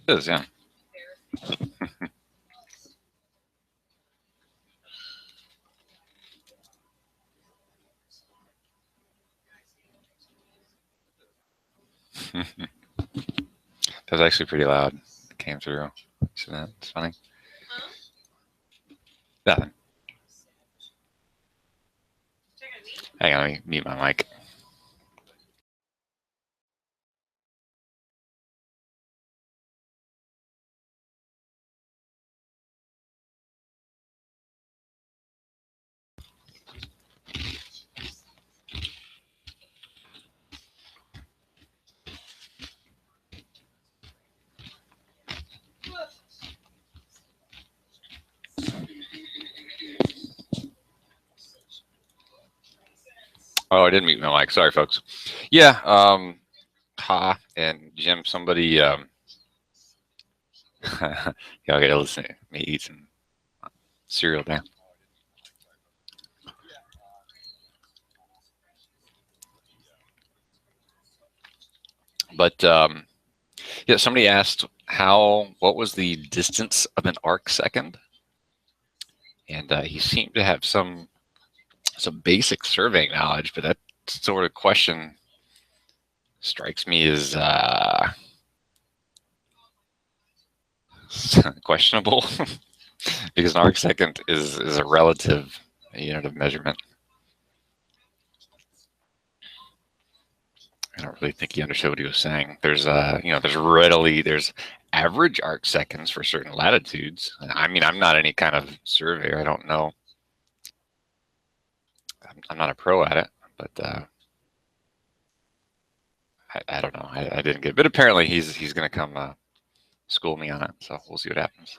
It is, yeah. That was actually pretty loud. It came through. So that's funny. Nothing. Hang on, let me mute my mic. Oh, I didn't mute my mic. Sorry, folks. Yeah, Ha and Jim, somebody, yeah, okay, listen, me eat some cereal now. But yeah, somebody asked what was the distance of an arc second, and he seemed to have some basic surveying knowledge, but that sort of question strikes me as questionable because an arc second is a relative unit of measurement. I don't really think he understood what he was saying. There's there's average arc seconds for certain latitudes. I mean, I'm not any kind of surveyor. I don't know. I'm not a pro at it, but I don't know. I didn't get it. But apparently he's going to come school me on it. So we'll see what happens.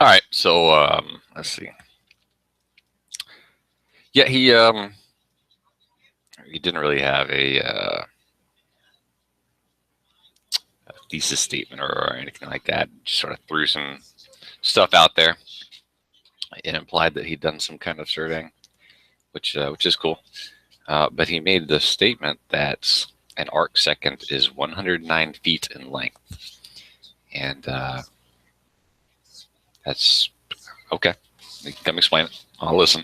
All right, so let's see. Yeah, he didn't really have a thesis statement or anything like that. Just sort of threw some stuff out there. It implied that he'd done some kind of surveying, which is cool. But he made the statement that an arc second is 109 feet in length, and that's okay. Come explain it. I'll listen.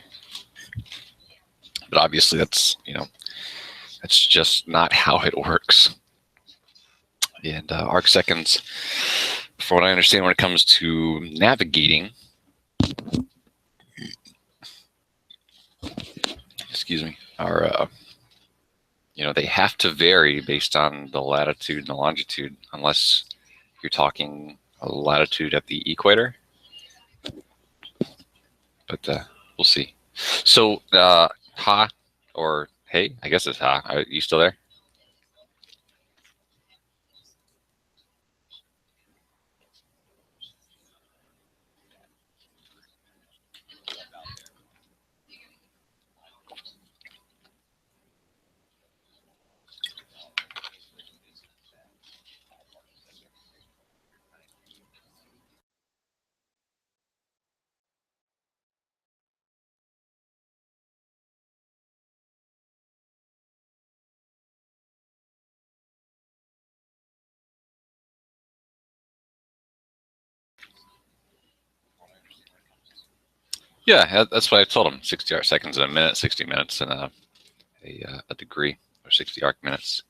But obviously, that's just not how it works. And arc seconds, from what I understand, when it comes to navigating, excuse me, are they have to vary based on the latitude and the longitude, unless you're talking a latitude at the equator. But we'll see. So, ha, or hey, I guess it's ha. Are you still there? Yeah, that's what I told him. 60 arc seconds in a minute, 60 minutes in a degree, or 60 arc minutes.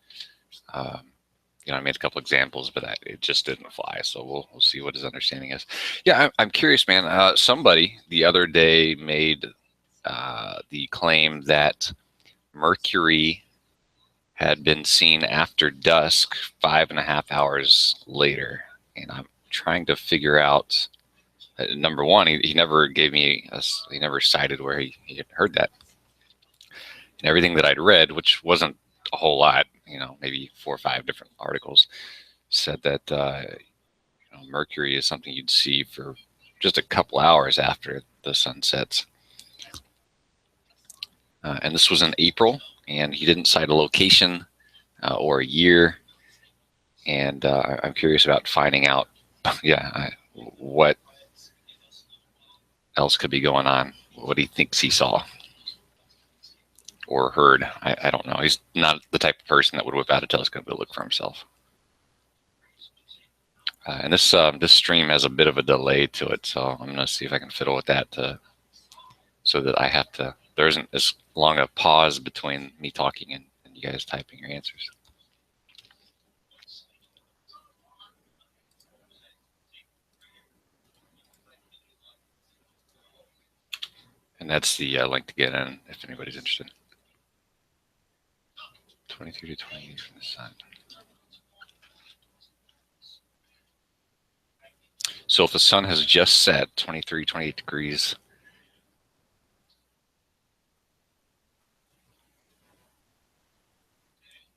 Um, I made a couple examples, but it just didn't fly. So we'll see what his understanding is. Yeah, I'm curious, man. Somebody the other day made the claim that Mercury had been seen after dusk 5.5 hours later, and I'm trying to figure out. Number one, he never gave me he never cited where he had heard that, and everything that I'd read, which wasn't a whole lot, maybe 4 or 5 different articles, said that Mercury is something you'd see for just a couple hours after the sun sets. And this was in April, and he didn't cite a location or a year. And I'm curious about finding out, yeah, what else could be going on, what he thinks he saw or heard. I don't know. He's not the type of person that would whip out a telescope to look for himself. And this stream has a bit of a delay to it, so I'm going to see if I can fiddle with that so that there isn't as long a pause between me talking and you guys typing your answers. And that's the link to get in if anybody's interested. 23 to 28 from the sun. So if the sun has just set 23, 28 degrees,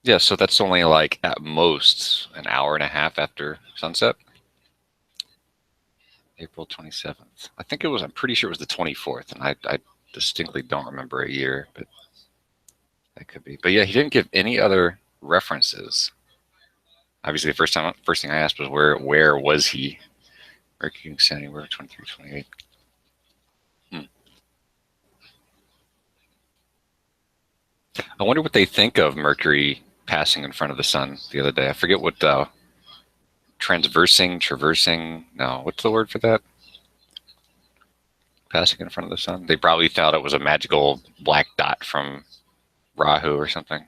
yeah, so that's only like at most an hour and a half after sunset. April 27th. I'm pretty sure it was the 24th, and I distinctly don't remember a year, but that could be. But yeah, he didn't give any other references. Obviously, the first thing I asked was where was he? Mercury anywhere 23, 28. I wonder what they think of Mercury passing in front of the sun the other day. I forget what traversing. No, what's the word for that? Passing in front of the sun. They probably thought it was a magical black dot from Rahu or something.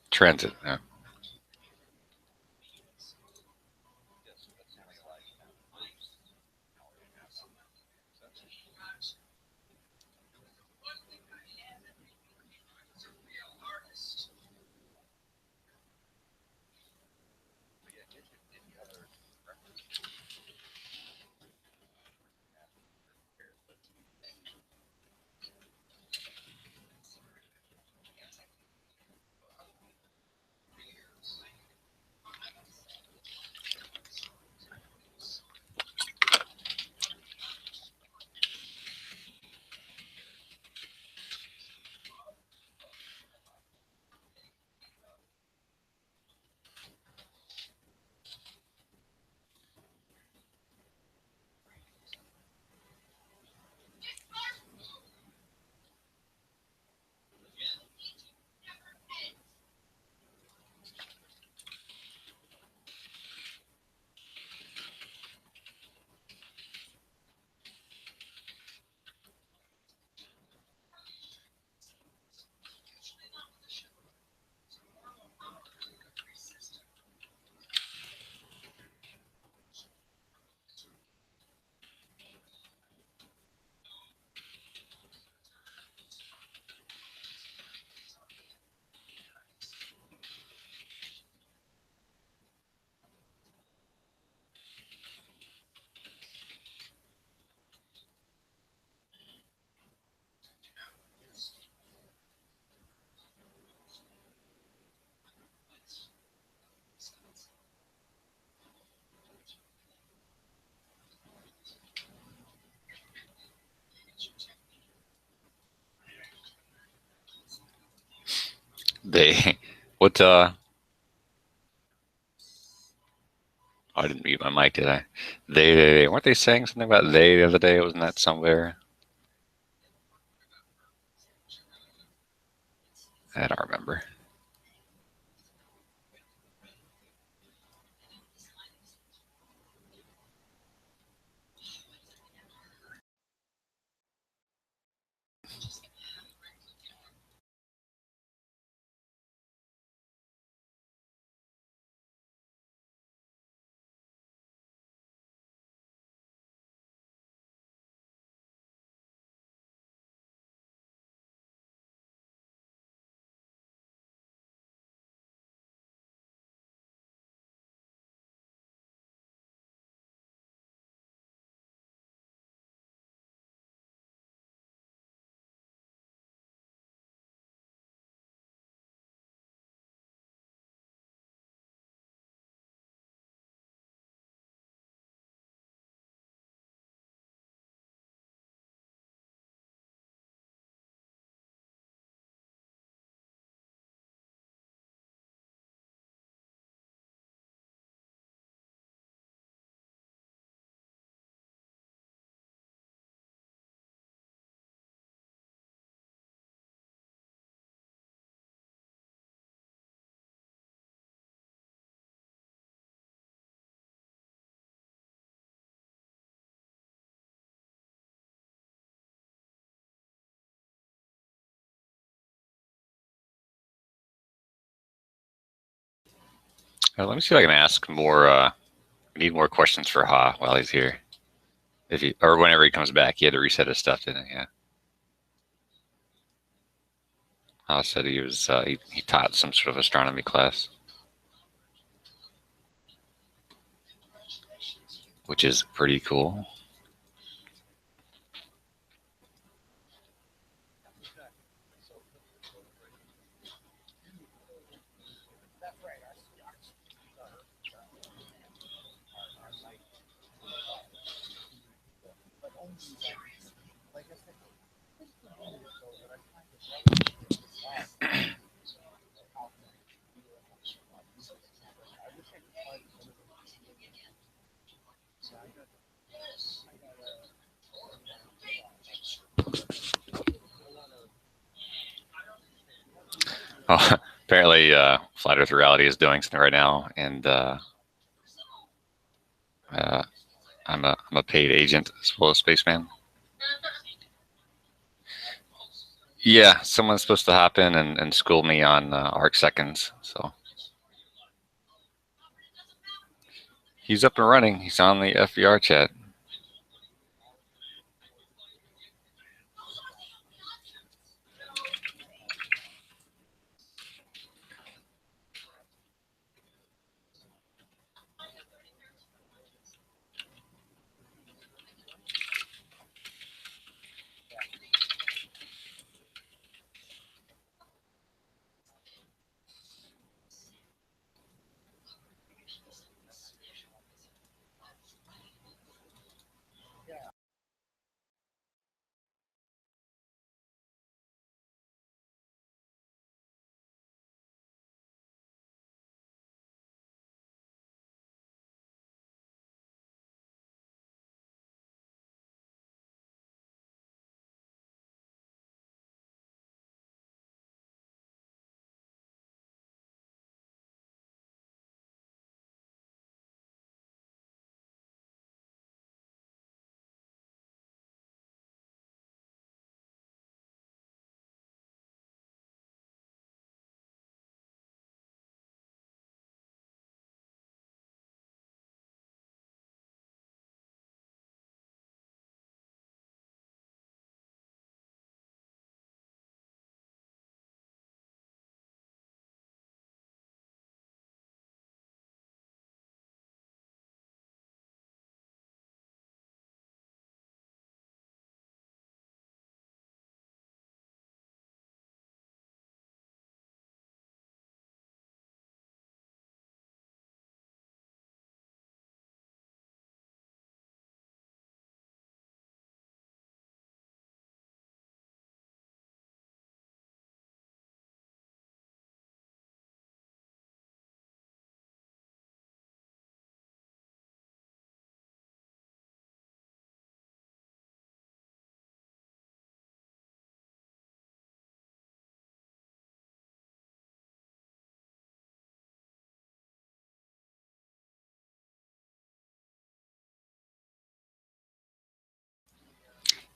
Transit. Yeah. They what I didn't mute my mic, did I? They weren't they saying something about they the other day? Wasn't that somewhere? I don't remember. Let me see if I can ask more. We need more questions for Ha while he's here. If he or whenever he comes back, he had to reset his stuff, didn't he? Yeah. Ha said he was he taught some sort of astronomy class, which is pretty cool. Oh, apparently, Flat Earth Reality is doing something right now, and uh, I'm a paid agent as well as spaceman. Yeah, someone's supposed to hop in and school me on arc seconds. So he's up and running. He's on the FVR chat.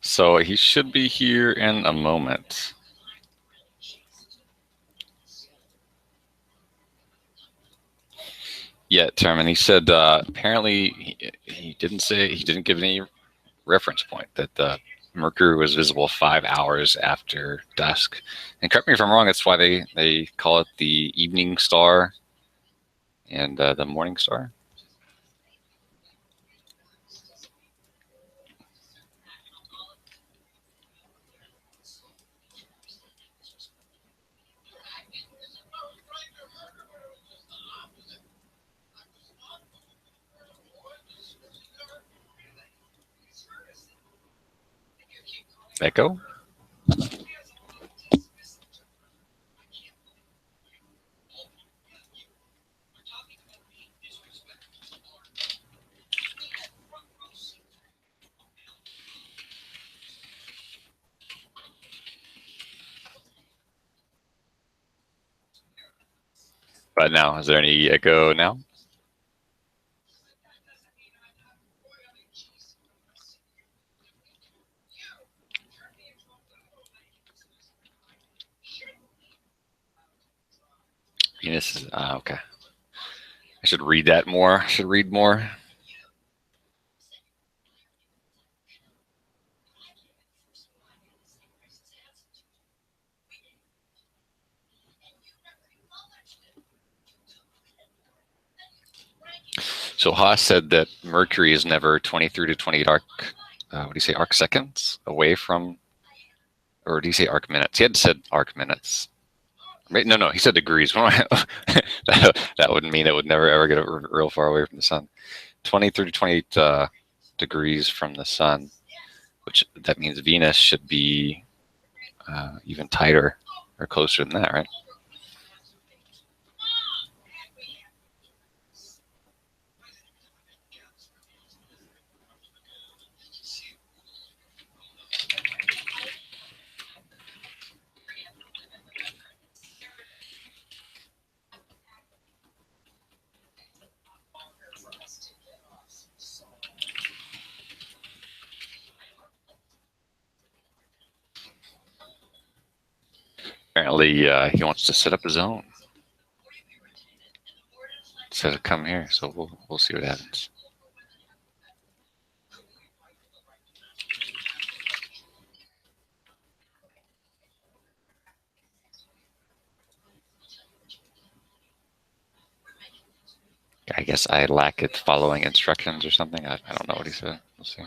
So he should be here in a moment. Yeah, Terman. He said apparently he didn't give any reference point that Mercury was visible 5 hours after dusk. And correct me if I'm wrong. That's why they call it the evening star and the morning star. Echo. But now, is there any echo now? Venus is okay. I should read that more. I should read more. So Haas said that Mercury is never 23 to 28 arc. What do you say? Arc seconds away from, or do you say arc minutes? He had said arc minutes. No, he said degrees. That would mean it would never ever get real far away from the sun. 23 to 28 degrees from the sun, which that means Venus should be even tighter or closer than that, right? Apparently, he wants to set up his own. Said to come here, so we'll see what happens. I guess I lack it following instructions or something. I don't know what he said. We'll see.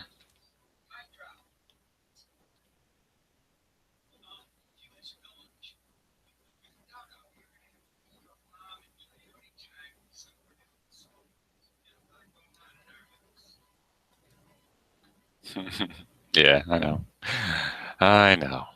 Yeah, I know. I know.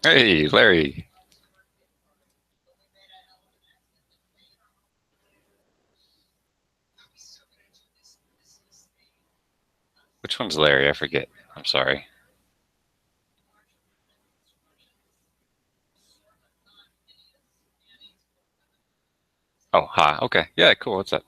Hey, Larry. Which one's Larry? I forget. I'm sorry. Oh, hi. Okay. Yeah, cool. What's up?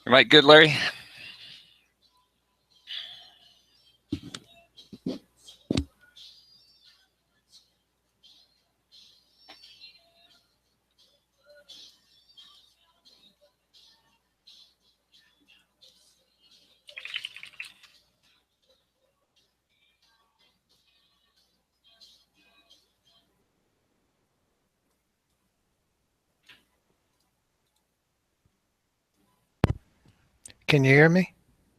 Your mic good, Larry? Can you hear me?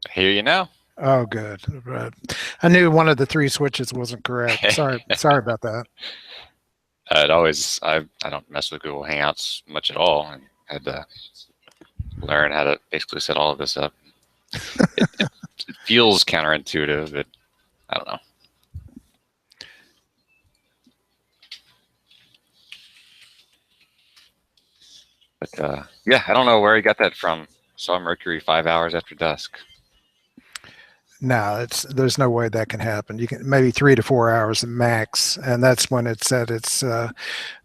I hear you now. Oh, good. Right. I knew one of the three switches wasn't correct. Sorry about that. I don't mess with Google Hangouts much at all, and had to learn how to basically set all of this up. It feels counterintuitive, but I don't know. But yeah, I don't know where he got that from. Saw Mercury 5 hours after dusk. No, there's no way that can happen. You can maybe 3 to 4 hours max, and that's when it's at its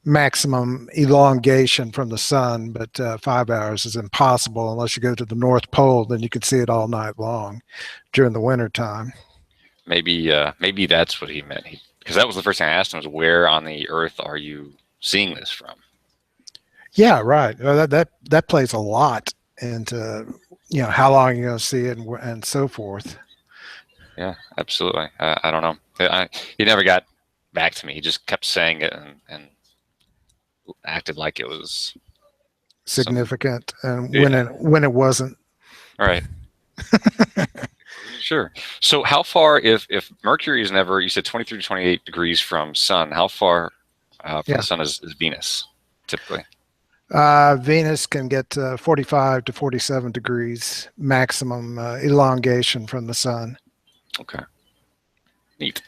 maximum elongation from the sun. But 5 hours is impossible unless you go to the North Pole. Then you can see it all night long during the winter time. Maybe that's what he meant. Because that was the first thing I asked him was, where on the Earth are you seeing this from? Yeah, right. Well, that plays a lot into how long you're going to see it and so forth. Yeah, absolutely. I don't know. He never got back to me. He just kept saying it and acted like it was Significant, and yeah. when it wasn't. All right. Sure. So how far, if Mercury is never, you said 23 to 28 degrees from sun, how far from Yeah. the sun is Venus typically? Venus can get 45 to 47 degrees maximum elongation from the sun. Okay. Neat.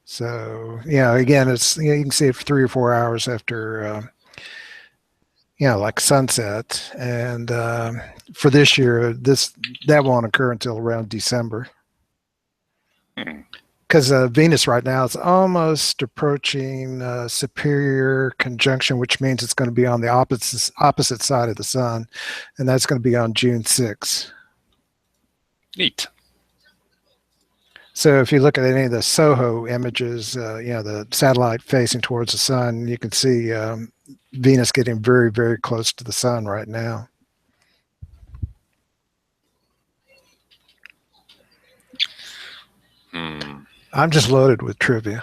So, again, it's you can see it for 3 or 4 hours after, like sunset. And for this year, that won't occur until around December. Because Venus right now is almost approaching superior conjunction, which means it's going to be on the opposite side of the sun, and that's going to be on June 6th. Neat. So if you look at any of the SOHO images, the satellite facing towards the sun, you can see Venus getting very, very close to the sun right now. I'm just loaded with trivia.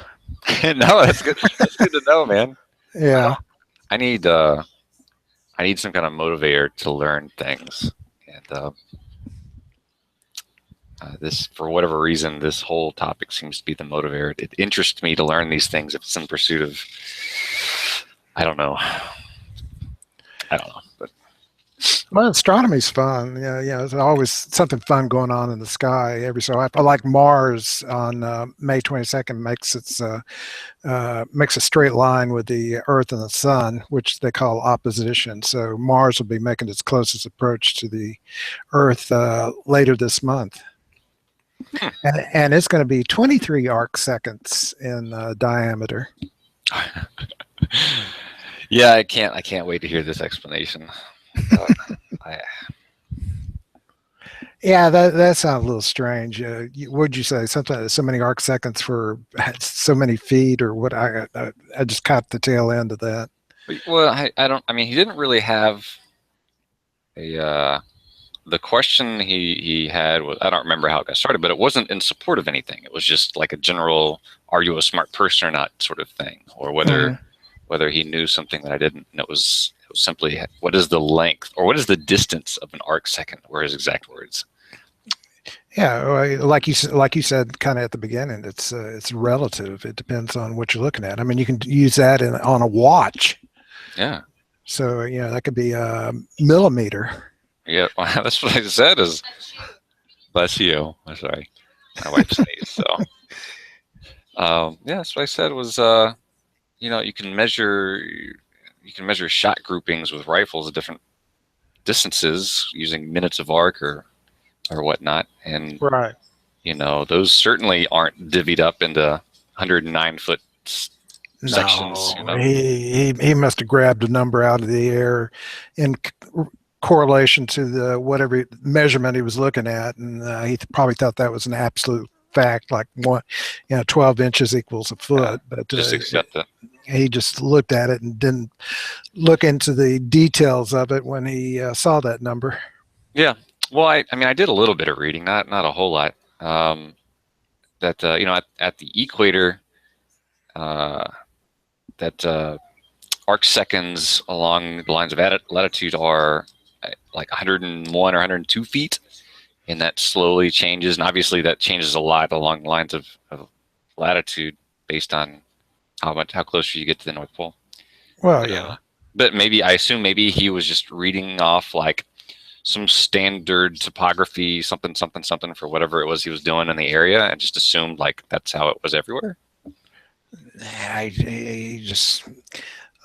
No, that's good. That's good to know, man. Yeah. I need some kind of motivator to learn things, and this, for whatever reason, this whole topic seems to be the motivator. It interests me to learn these things if it's in pursuit of, I don't know, but. Well, astronomy's fun. Yeah, there's always something fun going on in the sky every so often. Like Mars on May 22nd makes a straight line with the Earth and the Sun, which they call opposition. So Mars will be making its closest approach to the Earth later this month. And it's going to be 23 arc seconds in diameter. Yeah, I can't wait to hear this explanation. Yeah, that sounds a little strange. Would you say something? So many arc seconds for so many feet, or what? I just caught the tail end of that. Well, I don't. I mean, he didn't really have a. The question he had was, I don't remember how it got started, but it wasn't in support of anything. It was just like a general, "Are you a smart person or not?" sort of thing, or whether he knew something that I didn't. And it was simply, what is the length or what is the distance of an arc second? Were his exact words. Yeah, like you said, kind of at the beginning, it's relative. It depends on what you're looking at. I mean, you can use that on a watch. Yeah. So that could be a millimeter. Yeah, well, that's what I said. Is bless you. I'm sorry, my wife sneezed. So, yeah, that's what I said. Was you can measure shot groupings with rifles at different distances using minutes of arc or whatnot, and right. Those certainly aren't divvied up into 109-foot sections. No, he must have grabbed a number out of the air in correlation to the whatever measurement he was looking at, and he probably thought that was an absolute fact, like 12 inches equals a foot. But just accept it. He just looked at it and didn't look into the details of it when he saw that number. Yeah. Well, I mean, I did a little bit of reading, not a whole lot. That at the equator, that arc seconds along the lines of latitude are like 101 or 102 feet, and that slowly changes. And obviously, that changes a lot along the lines of latitude based on how closer you get to the North Pole. Well, yeah. But maybe I assume maybe he was just reading off like some standard topography, something, something, something for whatever it was he was doing in the area, and just assumed like that's how it was everywhere. He just,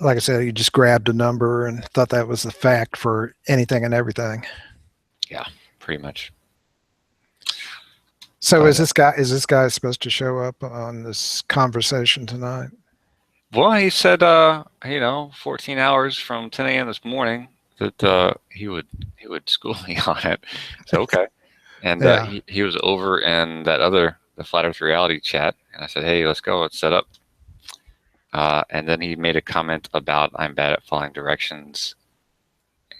like I said, he just grabbed a number and thought that was the fact for anything and everything. Yeah, pretty much. So But, is this guy supposed to show up on this conversation tonight? well, he said, 14 hours from 10 a.m. this morning that he would school me on it. So okay, and Yeah, he was over in the Flat Earth Reality chat, and I said, hey, let's go, let's set up. And then he made a comment about I'm bad at following directions,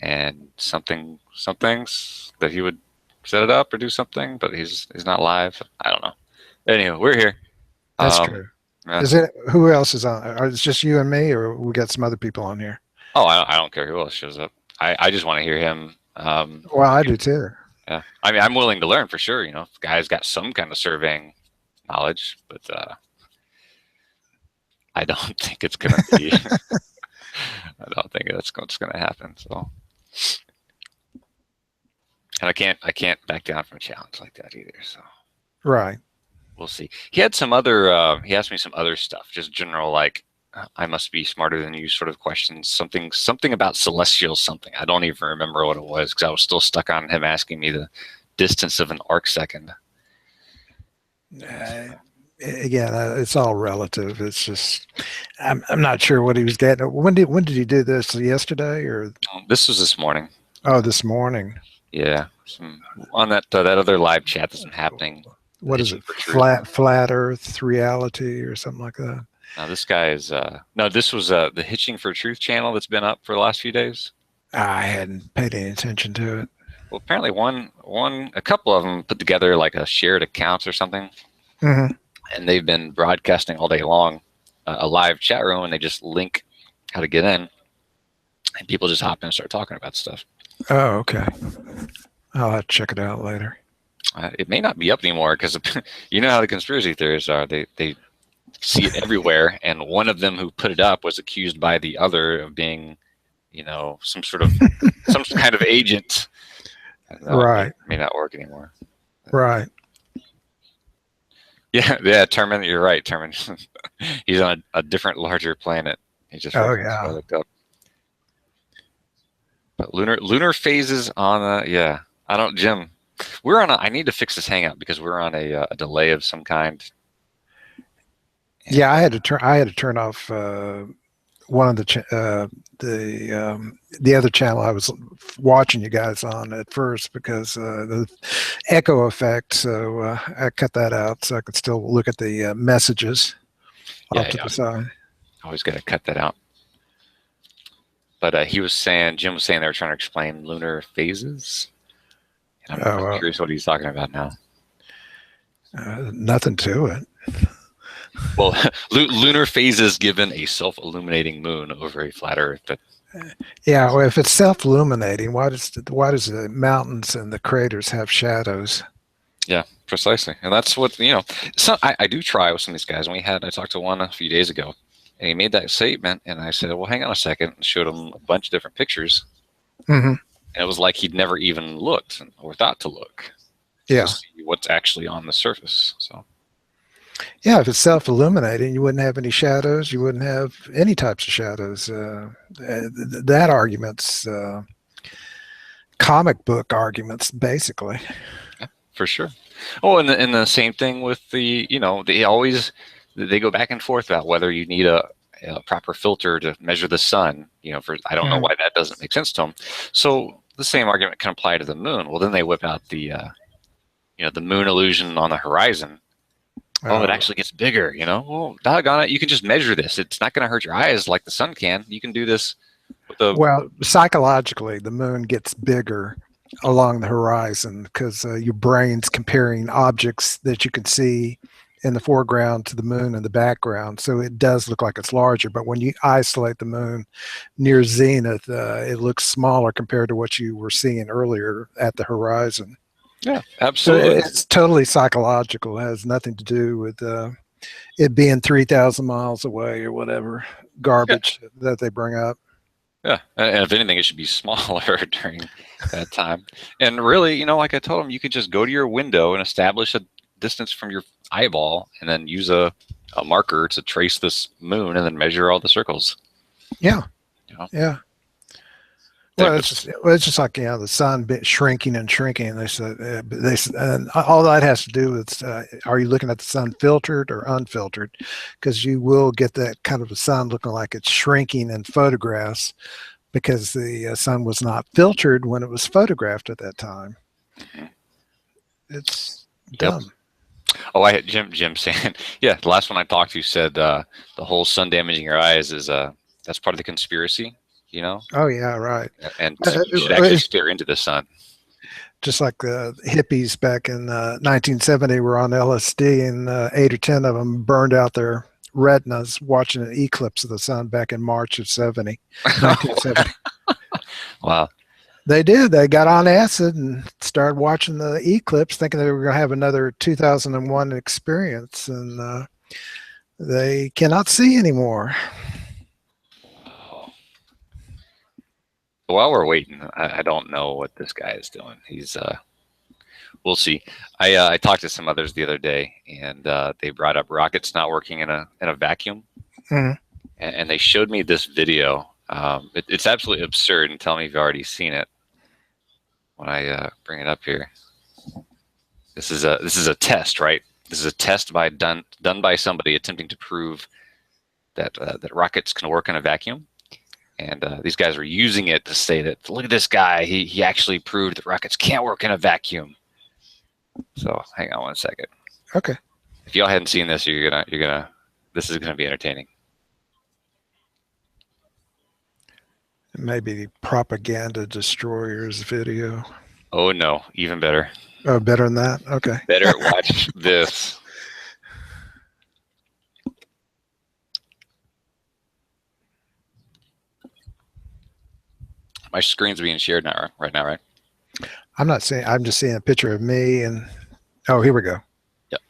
and some things that he would set it up or do something, but he's not live. I don't know. Anyway, we're here. that's true. Yeah. Is it who else is on? Is it just you and me, or we got some other people on here? Oh, I don't care who else shows up. I just want to hear him. Well, I do too. Yeah, I mean, I'm willing to learn for sure. If the guy's got some kind of surveying knowledge, but I don't think it's gonna be. I don't think that's what's gonna happen. So, and I can't back down from a challenge like that either. So, Right. we'll see. He had some other. He asked me some other stuff, just general like, I must be smarter than you sort of questions. Something about celestial something. I don't even remember what it was because I was still stuck on him asking me the distance of an arc second. Again, it's all relative. It's just I'm not sure what he was getting. When did he do this? Yesterday or? This was this morning. Oh, this morning. Yeah, on that other live chat that's been happening. What is it? Flat Earth Reality or something like that. Now this guy is no. This was the Hitching for Truth channel that's been up for the last few days. I hadn't paid any attention to it. Well, apparently a couple of them put together like a shared account or something, mm-hmm. and they've been broadcasting all day long a live chat room, and they just link how to get in, and people just hop in and start talking about stuff. Oh, okay. I'll have to check it out later. It may not be up anymore because you know how the conspiracy theorists are. They see it everywhere, and one of them who put it up was accused by the other of being, some kind of agent. Right. It may not work anymore. Right. Yeah, Termin, you're right, Termin. He's on a different, larger planet. He just looked up. But lunar phases on yeah. I don't, Jim. I need to fix this hangout because we're on a delay of some kind. Yeah, I had to turn off one of the other channel I was watching you guys on at first because the echo effect. So I cut that out so I could still look at the messages off to the side. Always got to cut that out. But Jim was saying they were trying to explain lunar phases. And I'm curious what he's talking about now. Nothing to it. Well, lunar phases given a self-illuminating moon over a flat Earth. But yeah, well, if it's self-illuminating, why does the mountains and the craters have shadows? Yeah, precisely, and that's what So I do try with some of these guys, and I talked to one a few days ago, and he made that statement, and I said, "Well, hang on a second," and showed him a bunch of different pictures, mm-hmm. and it was like he'd never even looked or thought to look. Yeah, to see what's actually on the surface. So. Yeah, if it's self-illuminating, you wouldn't have any shadows. You wouldn't have any types of shadows. That argument's comic book arguments, basically. Yeah, for sure. Oh, and the same thing with they go back and forth about whether you need a proper filter to measure the sun. I don't know why that doesn't make sense to them. So the same argument can apply to the moon. Well, then they whip out the moon illusion on the horizon. Oh, it actually gets bigger, Well, doggone it, you can just measure this. It's not going to hurt your eyes like the sun can. You can do this with Well, psychologically, the moon gets bigger along the horizon because your brain's comparing objects that you can see in the foreground to the moon in the background. So it does look like it's larger. But when you isolate the moon near zenith, it looks smaller compared to what you were seeing earlier at the horizon. Yeah, So absolutely. it's totally psychological. It has nothing to do with it being 3,000 miles away or whatever Yeah, garbage that they bring up. yeah. And if anything, it should be smaller during that time. And really, like I told him, you could just go to your window and establish a distance from your eyeball, and then use a marker to trace this moon, and then measure all the circles. Yeah, You know, yeah. There- Well, it's just like the sun shrinking and shrinking. They said, and all that has to do with are you looking at the sun filtered or unfiltered? Because you will get that kind of a sun looking like it's shrinking in photographs because the sun was not filtered when it was photographed at that time. Mhm. It's Yep. dumb. Oh, I had Jim saying, yeah, the last one I talked to said the whole sun damaging your eyes is that's part of the conspiracy, you know, Oh yeah, right. and you should actually It's stare into the sun. just like the hippies back in 1970 were on LSD, and 8 or 10 of them burned out their retinas watching an eclipse of the sun back in March of 1970. Wow. They did. They got on acid and started watching the eclipse, thinking they were going to have another 2001 experience, and they cannot see anymore. While we're waiting, I don't know what this guy is doing. We'll see. I talked to some others the other day, and they brought up rockets not working in a vacuum, Mhm. and they showed me this video. It's absolutely absurd, and tell me if you've already seen it when I bring it up here. This is a test, right? This is a test done by somebody attempting to prove that rockets can work in a vacuum. And these guys are using it to say that, look at this guy, he actually proved that rockets can't work in a vacuum. So hang on one second. Okay. If y'all hadn't seen this, this is gonna be entertaining. Maybe the propaganda destroyers video. Oh no, even better. Oh, better than that. Okay. Better watch this. My screen's being shared now, right now, right? I'm not seeing. I'm just seeing a picture of me, and oh, here we go. Yep.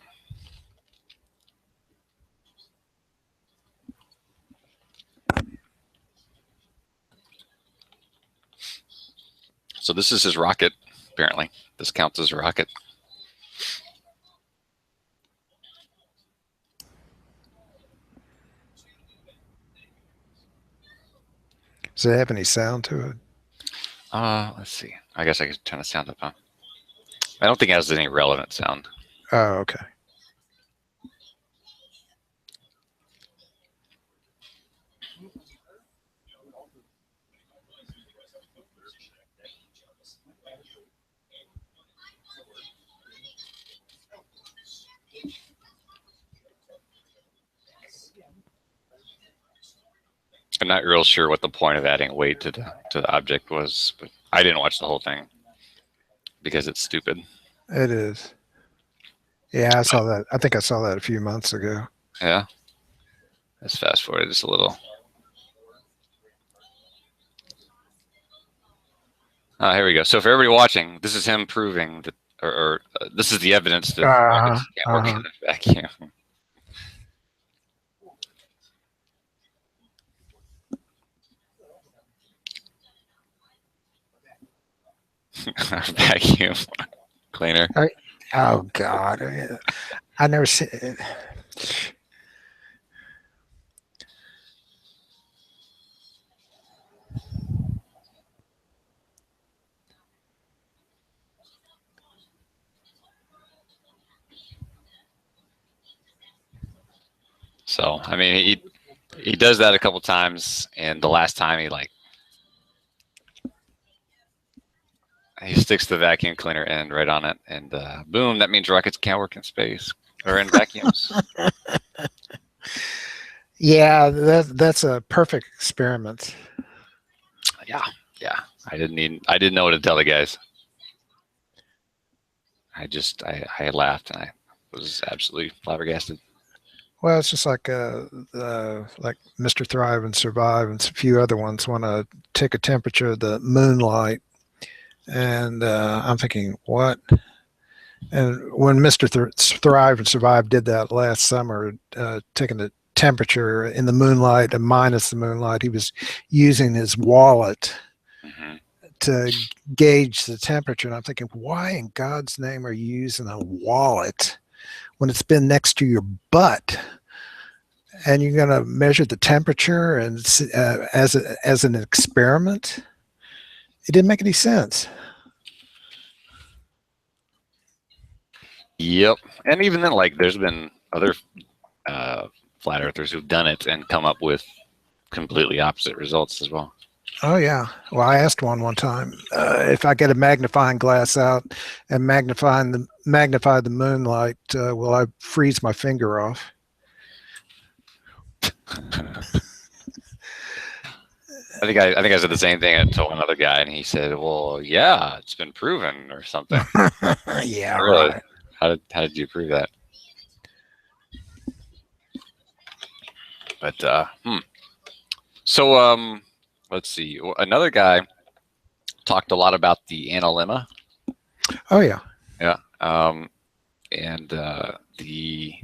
So this is his rocket. Apparently, this counts as a rocket. Does it have any sound to it? Let's see. I guess I could turn the sound up. Huh? I don't think it has any relevant sound. Oh, okay. I'm not real sure what the point of adding weight to the object was, but I didn't watch the whole thing because it's stupid. It is. Yeah, I saw that. I think I saw that a few months ago. Yeah. Let's fast forward just a little. Here we go. So for everybody watching, this is him proving that, or this is the evidence that Uh-huh. rockets can't work in a vacuum. Vacuum cleaner. Oh God, I never see it. So I mean, he does that a couple times, and the last time he sticks the vacuum cleaner end right on it, and boom, that means rockets can't work in space or in vacuums. Yeah, that's a perfect experiment. Yeah, yeah. I didn't know what to tell the guys. I laughed, and I was absolutely flabbergasted. Well, it's just like Mr. Thrive and Survive and a few other ones want to take a temperature of the moonlight, and I'm thinking, what? And when Mr. Thrive and Survive did that last summer, taking the temperature in the moonlight and minus the moonlight, he was using his wallet Hmm. to gauge the temperature. And I'm thinking, why in God's name are you using a wallet when it's been next to your butt? And you're going to measure the temperature and as an experiment? It didn't make any sense. Yep. And even then, like, there's been other uh, flat earthers who've done it and come up with completely opposite results as well. Oh yeah. Well, I asked one time if I get a magnifying glass out and magnify the moonlight, will I freeze my finger off? I think I said the same thing and told another guy, and he said, "Well, yeah, it's been proven or something." Yeah, Really? right. How did you prove that? But so let's see. Another guy talked a lot about the analemma. Oh yeah. Yeah. And the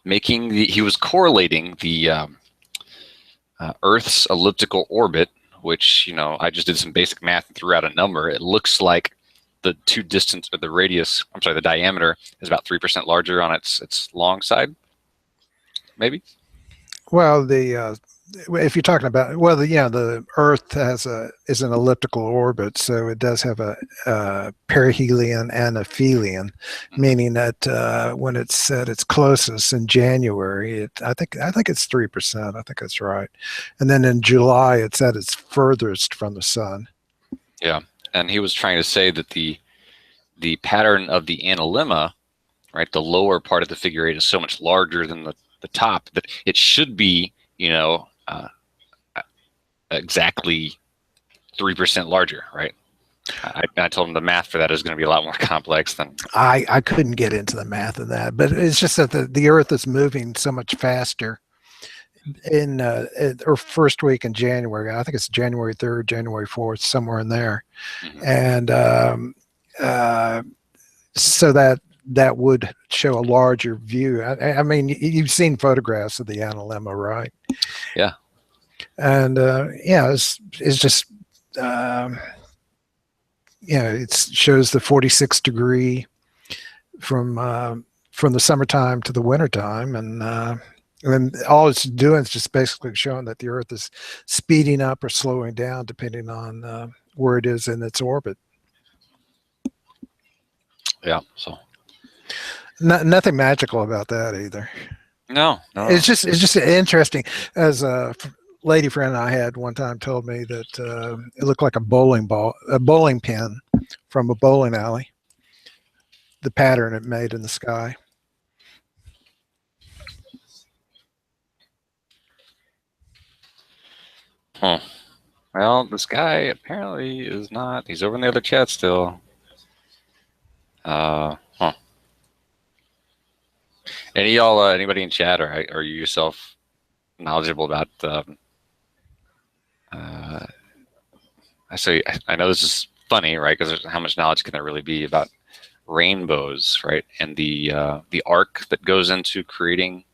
making the he was correlating the Earth's elliptical orbit, which, you know, I just did some basic math and threw out a number. It looks like the two distance or the radius, I'm sorry, the diameter is about 3% larger on its long side, maybe. Well, the if you're talking about the Earth is an elliptical orbit, so it does have a perihelion and aphelion, Mhm. meaning that when it's at its closest in January, I think it's 3%. I think that's right, and then in July it's at its furthest from the sun. Yeah, and he was trying to say that the pattern of the analemma, right, the lower part of the figure eight is so much larger than the top that it should be, you know, exactly 3% larger, right? I told him the math for that is going to be a lot more complex than. I couldn't get into the math of that, but it's just that the Earth is moving so much faster or first week in January. I think it's January 3rd, January 4th, somewhere in there. Mhm. And uh, so that would show a larger view. I mean, you've seen photographs of the analemma, right? Yeah. And yeah, it's just um, it shows the 46 degree from uh, from the summertime to the wintertime, and all it's doing is just basically showing that the Earth is speeding up or slowing down depending on where it is in its orbit. Yeah. So Nothing magical about that either. no, no, It's no. just interesting. As a lady friend I had one time told me that it looked like a bowling pin from a bowling alley. The pattern it made in the sky. Huh. Well, this guy apparently is not. He's over in the other chat still. Huh. Any y'all, anybody in chat, or are you yourself knowledgeable about? Uh, I say I know this is funny, right? Because how much knowledge can there really be about rainbows, right? And the arc that goes into creating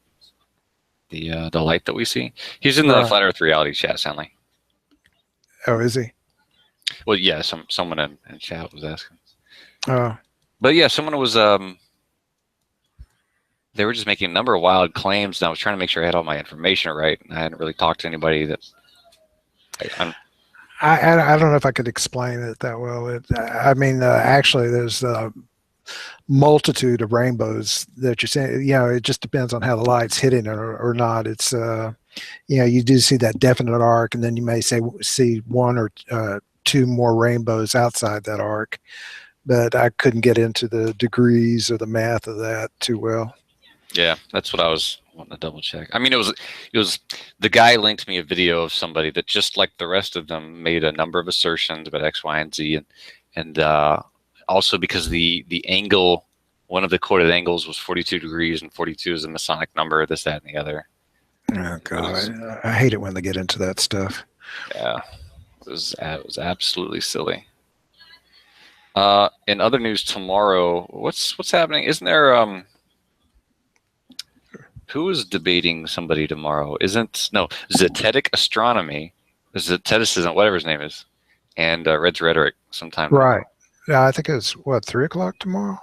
the light that we see. He's in the Right. flat Earth reality chat, Stanley. Oh, is he? Well, yeah, someone in chat was asking, Oh, but yeah, someone was they were just making a number of wild claims, and I was trying to make sure I had all my information right. And I hadn't really talked to anybody that I'm. I don't know if I could explain it that well. I mean, actually, there's a multitude of rainbows that you're saying. It just depends on how the light's hitting it or not. It's you do see that definite arc, and then you may see one or two more rainbows outside that arc. But I couldn't get into the degrees or the math of that too well. Yeah, that's what I was wanting to double check. I mean, it was the guy linked me a video of somebody that, just like the rest of them, made a number of assertions about X, Y, and Z, and also because the angle, one of the quoted angles was 42 degrees, and 42 is a Masonic number, this, that, and the other. Oh It was, God, I hate it when they get into that stuff. yeah, it was absolutely silly. In other news tomorrow, what's happening? Isn't there who is debating somebody tomorrow? Isn't no Zetetic Astronomy, Zeteticism, whatever his name is, and Red's Rhetoric sometime Right. tomorrow. Yeah, I think it's what, 3 o'clock tomorrow?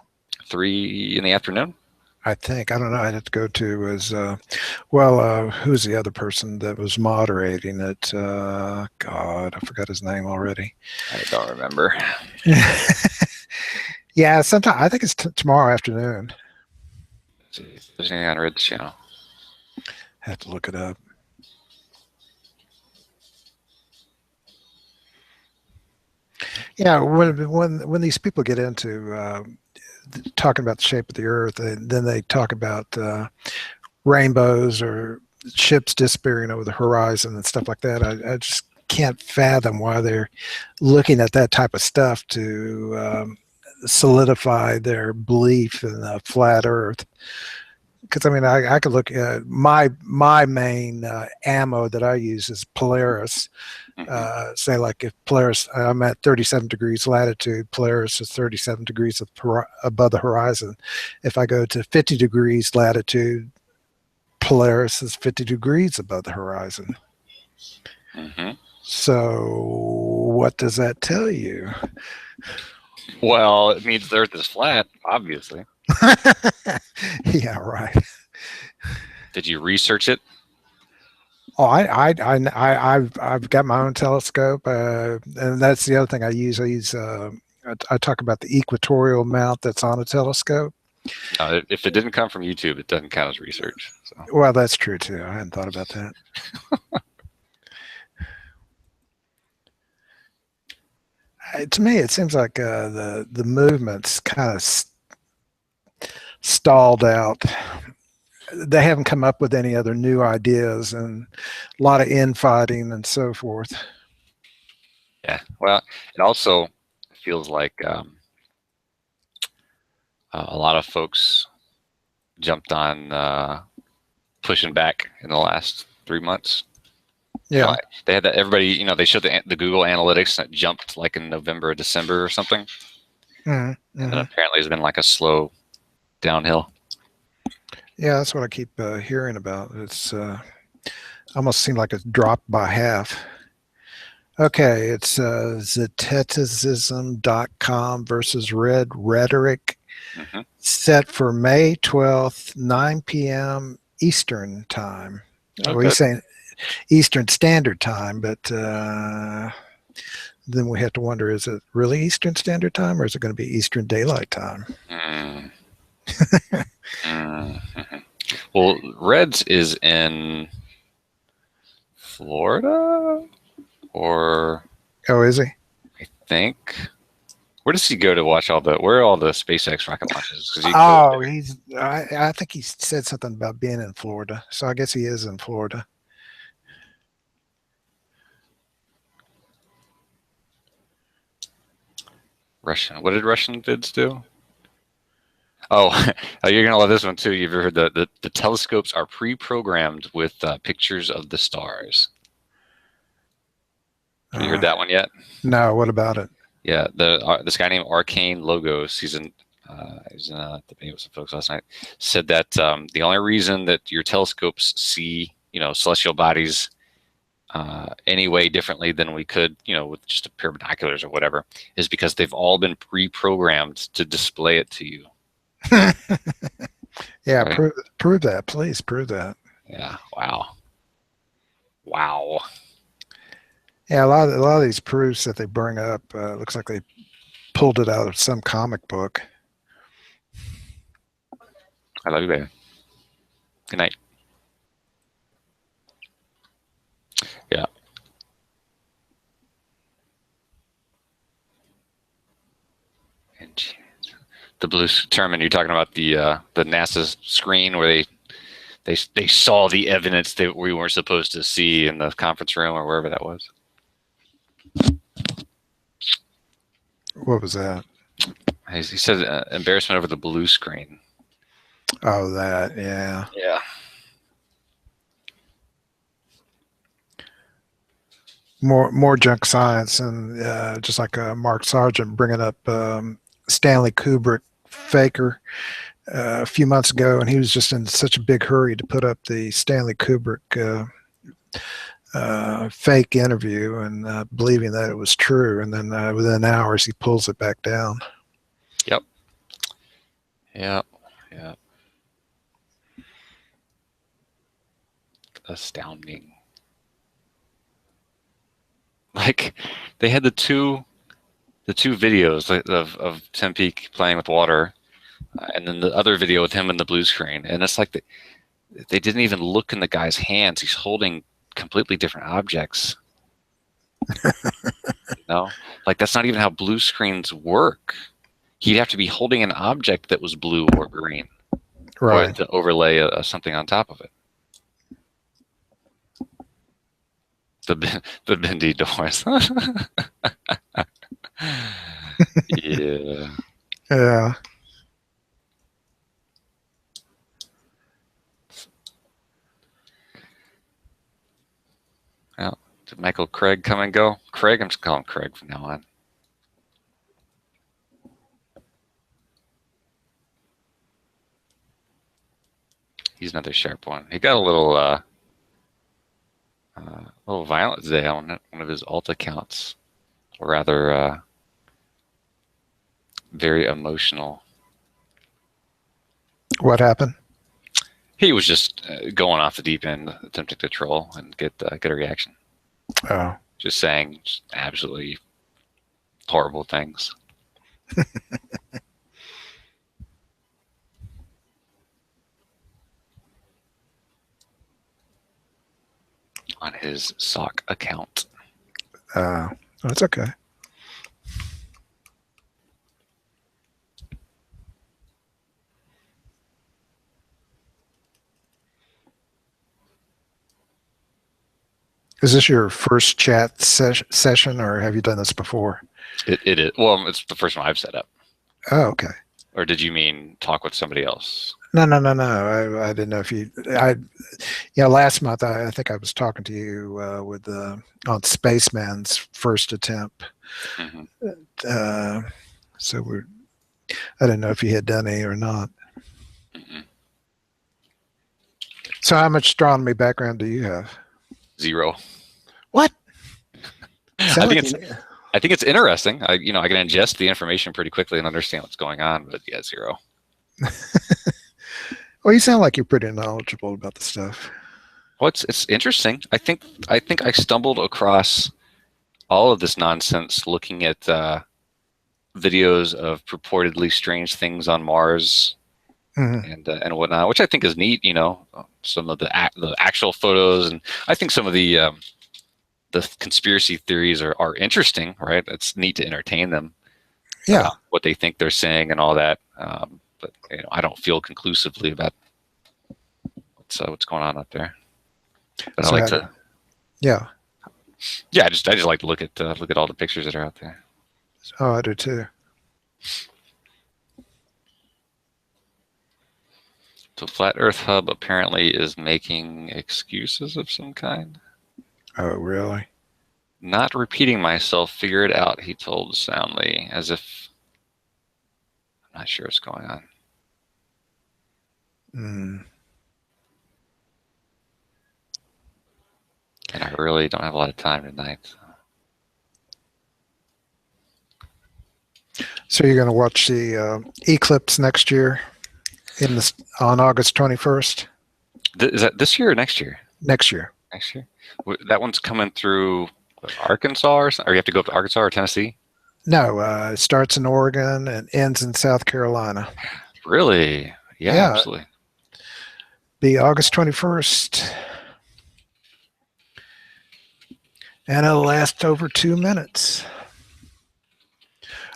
3 in the afternoon. I think. I don't know. I'd have to go to who's the other person that was moderating it? God, I forgot his name already. I don't remember. Yeah, sometime I think it's tomorrow afternoon. Let's see if there's anything on Red's channel. Have to look it up. Yeah, when these people get into talking about the shape of the Earth, and then they talk about rainbows or ships disappearing over the horizon and stuff like that. I just can't fathom why they're looking at that type of stuff to solidify their belief in a flat Earth. Because I mean, I could look at my main ammo that I use is Polaris. Say like if Polaris, I'm at 37 degrees latitude, Polaris is 37 degrees above the horizon. If I go to 50 degrees latitude, Polaris is 50 degrees above the horizon. Mm-hmm. So what does that tell you? Well, it means the Earth is flat, obviously. Yeah, right. Did you research it? Oh, I've got my own telescope, and that's the other thing I use. I talk about the equatorial mount that's on a telescope. If it didn't come from YouTube, it doesn't count as research. So. Well, that's true too. I hadn't thought about that. To me, it seems like the movement's kind of stalled out. They haven't come up with any other new ideas, and a lot of infighting and so forth. Yeah. Well, it also feels like a lot of folks jumped on pushing back in the last 3 months. Yeah. They had that. Everybody, they showed the Google Analytics that jumped like in November or December or something, and then apparently it's been like a slow downhill. Yeah, that's what I keep hearing about. It's almost seemed like it's dropped by half. Okay, it's Zeteticism.com versus Red Rhetoric, set for May 12th, 9 p.m. Eastern Time. Okay. Well, he's saying Eastern Standard Time, but then we have to wonder, is it really Eastern Standard Time or is it going to be Eastern Daylight Time? Well, Reds is in Florida, or is he? I think. Where does he go to watch where are all the SpaceX rocket launches? I think he said something about being in Florida, so I guess he is in Florida. Russian. What did Russian vids do? Oh, you're gonna love this one too. You've ever heard the telescopes are pre-programmed with pictures of the stars. Have you heard that one yet? No. What about it? Yeah, this guy named Arcane Logos. He's in a debate with some folks last night. Said that the only reason that your telescopes see celestial bodies any way differently than we could with just a pair of binoculars or whatever is because they've all been pre-programmed to display it to you. Yeah, right? Prove that, please. Prove that. Yeah. Wow. Yeah, a lot of these proofs that they bring up looks like they pulled it out of some comic book. I love you, baby. Good night. Yeah. And the blue term, and you're talking about the NASA screen where they saw the evidence that we weren't supposed to see in the conference room or wherever that was. What was that? He said embarrassment over the blue screen. Oh, that, yeah. Yeah. more junk science, and just like Mark Sargent bringing up Stanley Kubrick Faker a few months ago, and he was just in such a big hurry to put up the Stanley Kubrick fake interview and believing that it was true, and then within hours he pulls it back down. Yep. Yep. Yep. Astounding. Like they had the two videos of Tim Peake playing with water, and then the other video with him in the blue screen, and it's like they didn't even look in the guy's hands. He's holding completely different objects. Like that's not even how blue screens work. He'd have to be holding an object that was blue or green, right, or to overlay something on top of it. The bendy doors. Yeah. Yeah. Well, did Michael Craig come and go? Craig, I'm just calling him Craig from now on. He's another sharp one. He got a little violent today on one of his alt accounts. Rather very emotional. What happened? He was just going off the deep end, attempting to troll and get a reaction. Oh. Just saying just absolutely horrible things. On his sock account. That's okay. Is this your first chat session, or have you done this before? It is. Well, it's the first one I've set up. Oh, okay. Or did you mean talk with somebody else? No. I didn't know if you. Last month I think I was talking to you with on Spaceman's first attempt. Mm-hmm. So I didn't know if you had done any or not. Mm-hmm. So how much astronomy background do you have? 0. What? I think it's interesting. I can ingest the information pretty quickly and understand what's going on, but yeah, 0. Well, you sound like you're pretty knowledgeable about the stuff. Well, it's interesting. I think I stumbled across all of this nonsense looking at videos of purportedly strange things on Mars. Mm-hmm. and whatnot, which I think is neat. Some of the actual photos, and I think some of the conspiracy theories are interesting. Right? It's neat to entertain them. Yeah, what they think they're saying and all that. But I don't feel conclusively about what's going on up there. But so I like to. Yeah. Yeah, I just like to look at all the pictures that are out there. Oh, I do too. So Flat Earth Hub apparently is making excuses of some kind. Oh, really? Not repeating myself, figure it out, he told Soundly, as if I'm not sure what's going on. And I really don't have a lot of time tonight. So you're going to watch the eclipse next year on August 21st? Is that this year or next year? Next year. Next year? That one's coming through Arkansas or you have to go up to Arkansas or Tennessee? No, it starts in Oregon and ends in South Carolina. Really? Yeah, absolutely. Be August 21st. And it'll last over 2 minutes.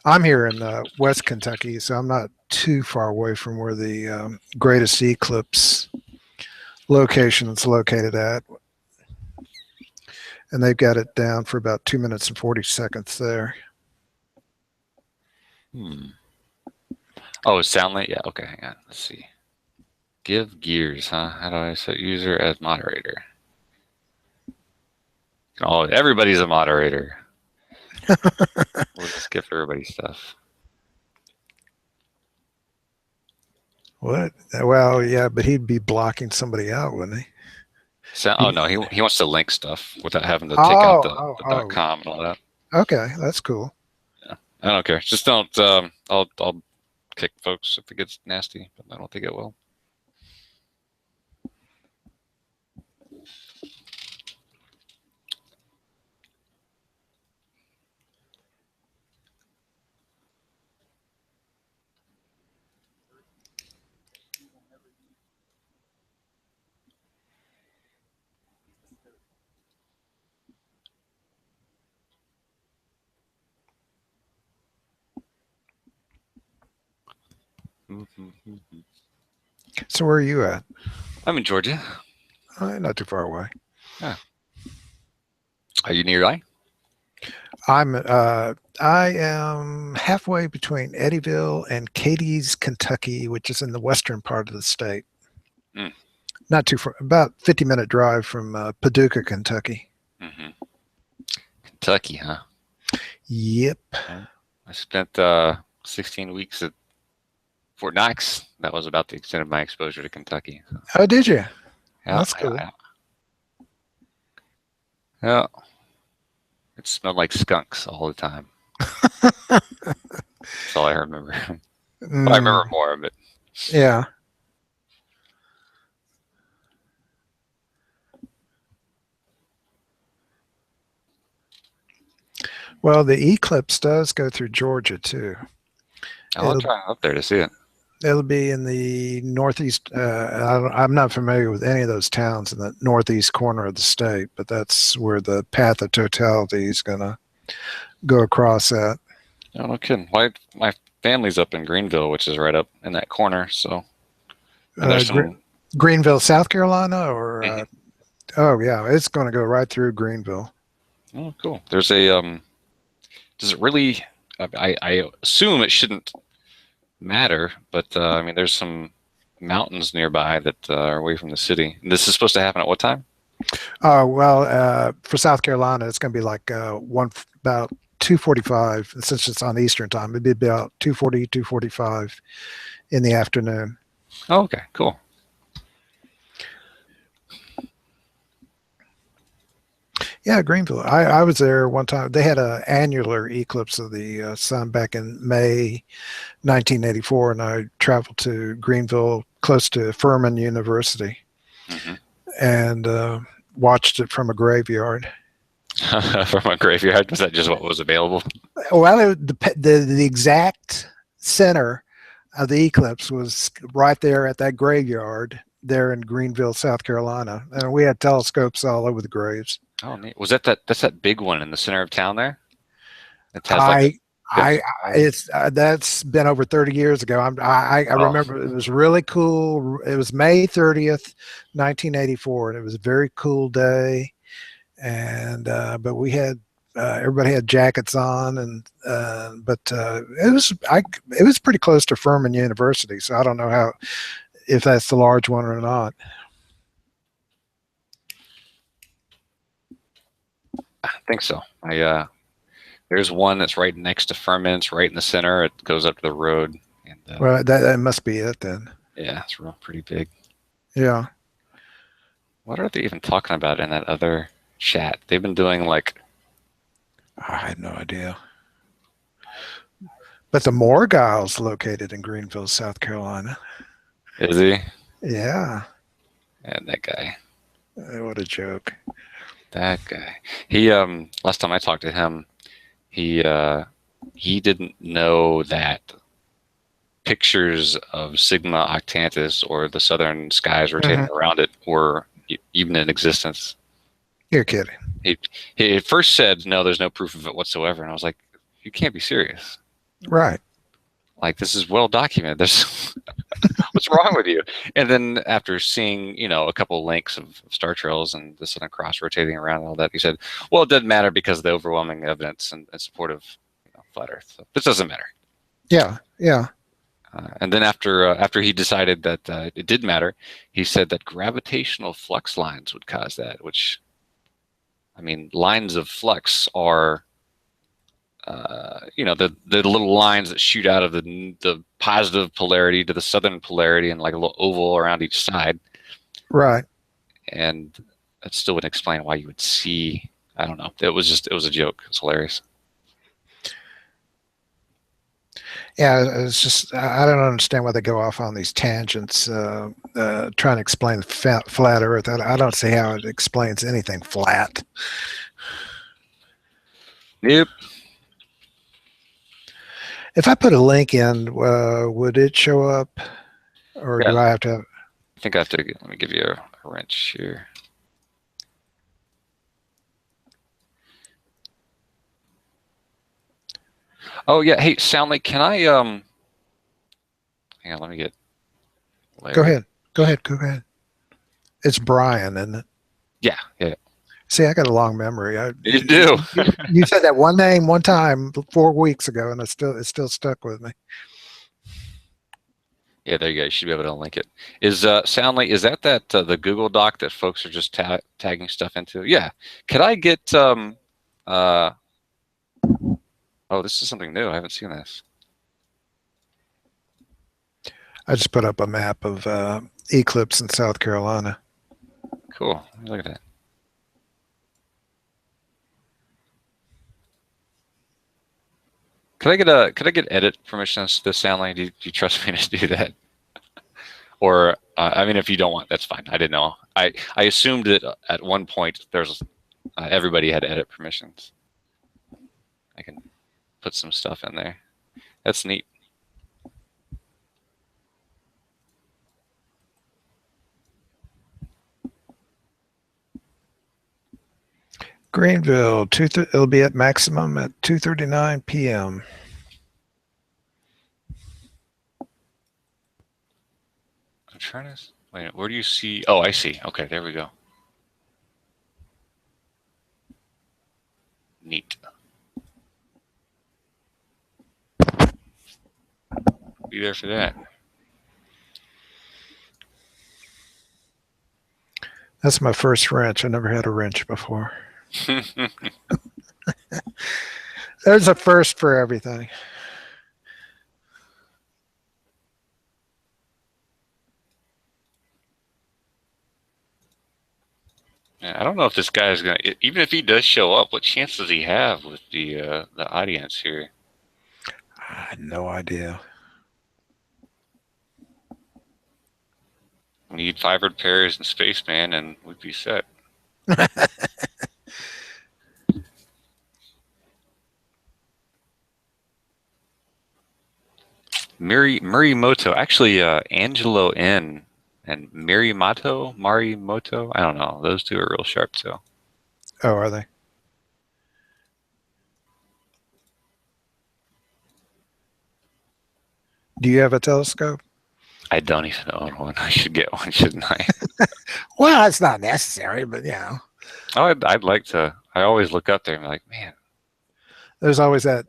I'm here in West Kentucky, so I'm not too far away from where the greatest eclipse location is located at. And they've got it down for about 2 minutes and 40 seconds there. Oh, Soundly? Yeah, okay, hang on. Let's see. Give gears, huh? How do I set user as moderator? Oh, everybody's a moderator. We'll just skip everybody's stuff. What? Well, yeah, but he'd be blocking somebody out, wouldn't he? So, oh no, he wants to link stuff without having to take out Oh, the, oh, the oh. .com and all that. Okay, that's cool. Yeah, I don't care. Just don't. I'll kick folks if it gets nasty, but I don't think it will. So where are you at? I'm in Georgia. Not too far away. Yeah. Are you nearby? I am halfway between Eddyville and Cadiz, Kentucky, which is in the western part of the state. Mm. Not too far, about 50-minute drive from Paducah, Kentucky. Mm-hmm. Kentucky, huh? Yep. Yeah. I spent 16 weeks at Fort Knox. That was about the extent of my exposure to Kentucky. So, Oh, did you? yeah, That's cool. yeah. It smelled like skunks all the time. That's all I remember. Well, I remember Mm, more of it. yeah. Well, the eclipse does go through Georgia too. I'll It'll try up there to see it. it'll be in the northeast. I'm not familiar with any of those towns in the northeast corner of the state, but that's where the path of totality is going to go across at. No, no kidding. My family's up in Greenville, which is right up in that corner. So, and there's Gre- some. Greenville, South Carolina, or Mhm. oh yeah, it's going to go right through Greenville. Oh, cool. There's a. Does it really? I assume it shouldn't matter, but I mean, there's some mountains nearby that are away from the city. And this is supposed to happen at what time? Oh well, for South Carolina, it's going to be like about 2:45. Since it's on Eastern time, it'd be about 2:40, 2:45 in the afternoon. Oh, okay, cool. Yeah, Greenville. I was there one time. They had an annular eclipse of the sun back in May 1984, and I traveled to Greenville, close to Furman University, Mm-hmm. and watched it from a graveyard. From a graveyard? Was that just what was available? Well, the exact center of the eclipse was right there at that graveyard there in Greenville, South Carolina, and we had telescopes all over the graves. Oh, neat. Was that's that big one in the center of town there? It has like a I, big I, spire. it's that's been over 30 years ago. I Oh, remember it was really cool. It was May 30th, 1984, and it was a very cool day. And but we had everybody had jackets on, and but it was pretty close to Furman University, so I don't know how if that's the large one or not. I think so. There's one that's right next to Furman. It's right in the center. It goes up to the road, and Well, that must be it then. yeah, it's real pretty big. Yeah, What are they even talking about in that other chat? They've been doing like, I had no idea. But the Morgile's located in Greenville, South Carolina. is he? Yeah, And that guy. what a joke. That guy. He last time I talked to him, he didn't know that pictures of Sigma Octantis or the southern skies rotating Mhm. around it were even in existence. You're kidding. He he at first said no, there's no proof of it whatsoever, and I was like, you can't be serious. Right. Like this is well documented. There's what's wrong with you? And then after seeing, a couple links of star trails and the Southern Cross rotating around and all that, he said, well, it doesn't matter because of the overwhelming evidence in support of flat Earth. So this doesn't matter. Yeah. Yeah. And then after he decided that it did matter, he said that gravitational flux lines would cause that, which I mean, lines of flux are, the little lines that shoot out of the positive polarity to the southern polarity and like a little oval around each side. Right. And that still wouldn't explain why you would see. I don't know. It was a joke. It's hilarious. Yeah, it's just I don't understand why they go off on these tangents, trying to explain flat Earth. I don't see how it explains anything flat. Yep. If I put a link in, would it show up, or Yeah. do I have to? I think I have to. Let me give you a wrench here. Oh yeah. Hey, Soundly, can I hang on, let me get Go Larry. ahead. Go ahead. Go ahead. It's Brian, isn't it? Yeah, yeah. See, I got a long memory. You do. You said that one name one time 4 weeks ago, and it's still stuck with me. Yeah, there you go. You should be able to link it. Is Soundly, is that the Google Doc that folks are just tagging stuff into? Yeah. Could I get uh oh, this is something new. I haven't seen this. I just put up a map of Eclipse in South Carolina. Cool. Look at that. Could I get edit permissions to this, Soundly? Do you trust me to do that? Or I mean, if you don't want, that's fine. I didn't know. I assumed that at one point there's everybody had edit permissions. I can put some stuff in there. That's neat. Greenville, it'll be at maximum at 2:39 p.m. I'm trying to wait. Where do you see? Oh, I see. Okay, there we go. Neat. Be there for that. That's my first wrench. I never had a wrench before. There's a first for everything. Yeah, I don't know if this guy is gonna. Even if he does show up, what chance does he have with the audience here? I had no idea. We need 500 pairs and Spaceman, and we'd be set. Murimoto, actually, Angelo N and Marimoto. I don't know. Those two are real sharp too. Oh, are they? Do you have a telescope? I don't even own one. I should get one, shouldn't I? Well, it's not necessary, but Oh, I'd like to. I always look up there and be like, man. there's always that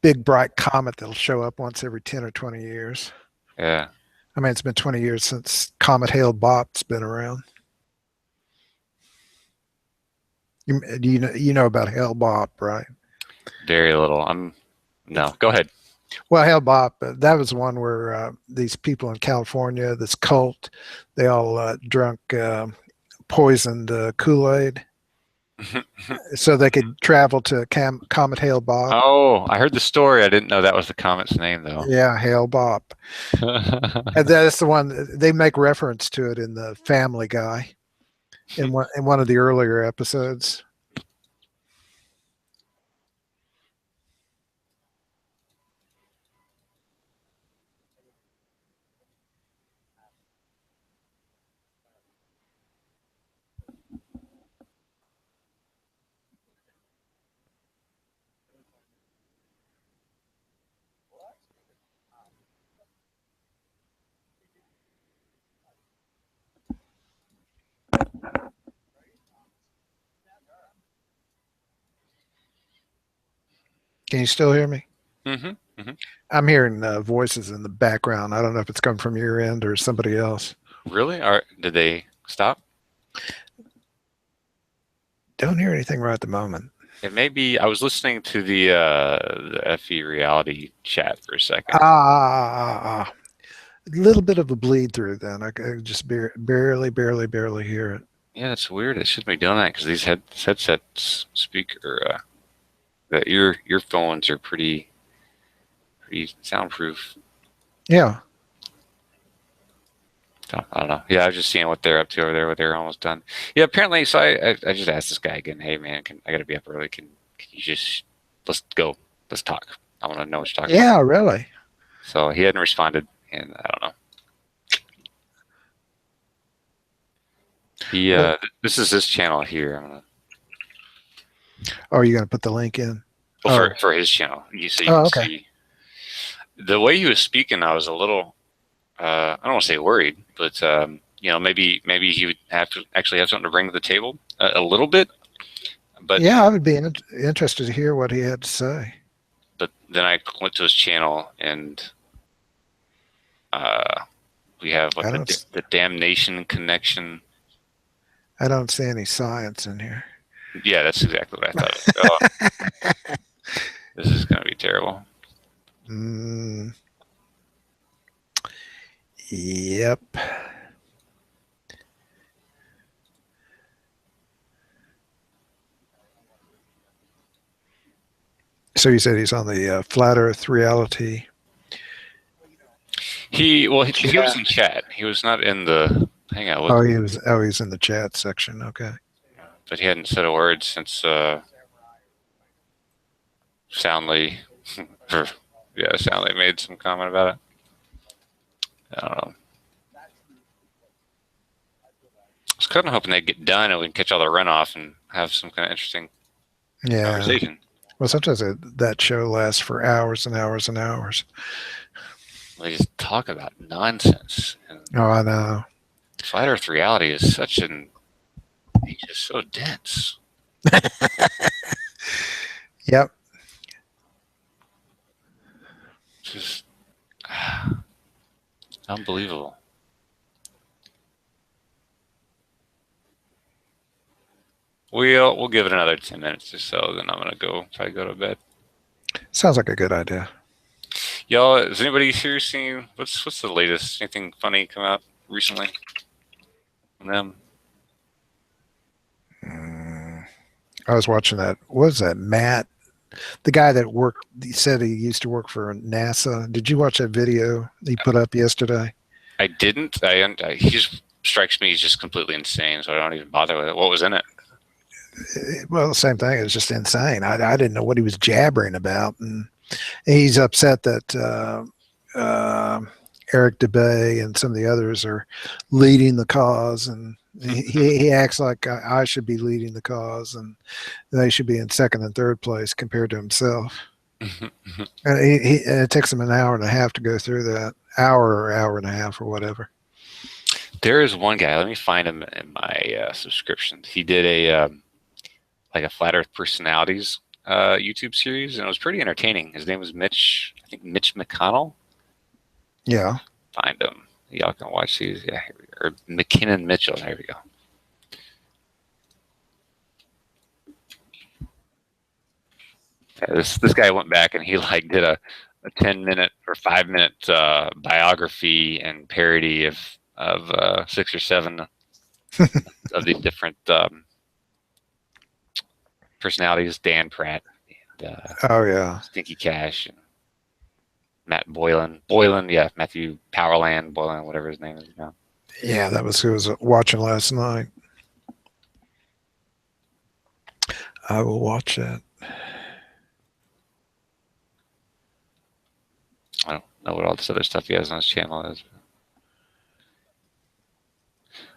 big bright comet that'll show up once every 10 or 20 years. Yeah. I mean, it's been 20 years since Comet Hale-Bopp's been around. You know about Hale-Bopp, right? Very little. No. Go ahead. Well, Hale-Bopp, that was one where these people in California, this cult, they all drunk poisoned Kool-Aid so they could travel to Comet Hale-Bopp. Oh, I heard the story. I didn't know that was the comet's name, though. Yeah, Hale-Bopp. And that's the one they make reference to it in the Family Guy in one of the earlier episodes. Can you still hear me? Mm-hmm. Mm-hmm. I'm hearing voices in the background. I don't know if it's coming from your end or somebody else. Really? Did they stop? don't hear anything right at the moment. It may be. I was listening to the FE reality chat for a second. A little bit of a bleed through then. I could just barely hear it. Yeah, that's weird. It shouldn't be doing that because these headsets speaker the earphones are pretty soundproof. Yeah. So, I don't know. Yeah, I was just seeing what they're up to over there. What they're almost done. Yeah, apparently. So I just asked this guy again. Hey man, I got to be up early. Can you just let's go. Let's talk. I want to know what you're talking about. Yeah, really. So he hadn't responded, and I don't know. He Well, this is his channel here. I'm gonna oh, you're going to put the link in? well Oh, for his channel. So you oh, can okay. see the way he was speaking. I was a little I don't want to say worried, but maybe he would have to actually have something to bring to the table a little bit. But Yeah, I would be interested to hear what he had to say. then I went to his channel and uh, we have like I don't, the damnation connection. I don't see any science in here. Yeah, that's exactly what I thought. Oh, this is gonna be terrible. Mm, yep. So you said he's on the Flat Earth reality He he was chat. in chat. He was not in the hangout with, Oh, he was. Oh, he's in the chat section. Okay. but he hadn't said a word since Soundly, or yeah, Soundly made some comment about it. I don't know. I was kind of hoping they'd get done and we can catch all the runoff and have some kind of interesting Yeah. conversation. Well, sometimes that show lasts for hours and hours and hours. They just talk about nonsense. And Oh, I know. Flat Earth reality is such an he's just so dense. Yep. Just unbelievable. We'll give it another 10 minutes or so. Then I'm gonna probably go to bed. Sounds like a good idea. Y'all, has anybody here seen what's the latest? Anything funny come out recently from them? I was watching that. What was that? Matt, the guy that worked, he said he used to work for NASA. Did you watch that video he put up yesterday? I didn't. He just strikes me as just completely insane, so I don't even bother with it. What was in it? Well, the same thing. It was just insane. I didn't know what he was jabbering about, and he's upset that Eric DeBay and some of the others are leading the cause, and he acts like I should be leading the cause, and they should be in second and third place compared to himself. And it takes him an hour and a half to go through that hour and a half or whatever. There is one guy. Let me find him in my subscriptions. He did a like a Flat Earth Personalities YouTube series, and it was pretty entertaining. His name was Mitch. I think Mitch McConnell. Yeah. Find him. Y'all can watch these. Yeah, here we go. Or McKinnon Mitchell. There we go. Yeah, this guy went back and he like did a 10-minute or 5-minute biography and parody of 6 or 7 of the different personalities. Dan Pratt and Oh yeah. Stinky Cash and Matt Boylan, yeah, Matthew Powerland Boylan, whatever his name is now. Yeah, that was who I was watching last night. I will watch that. I don't know what all this other stuff he has on his channel is.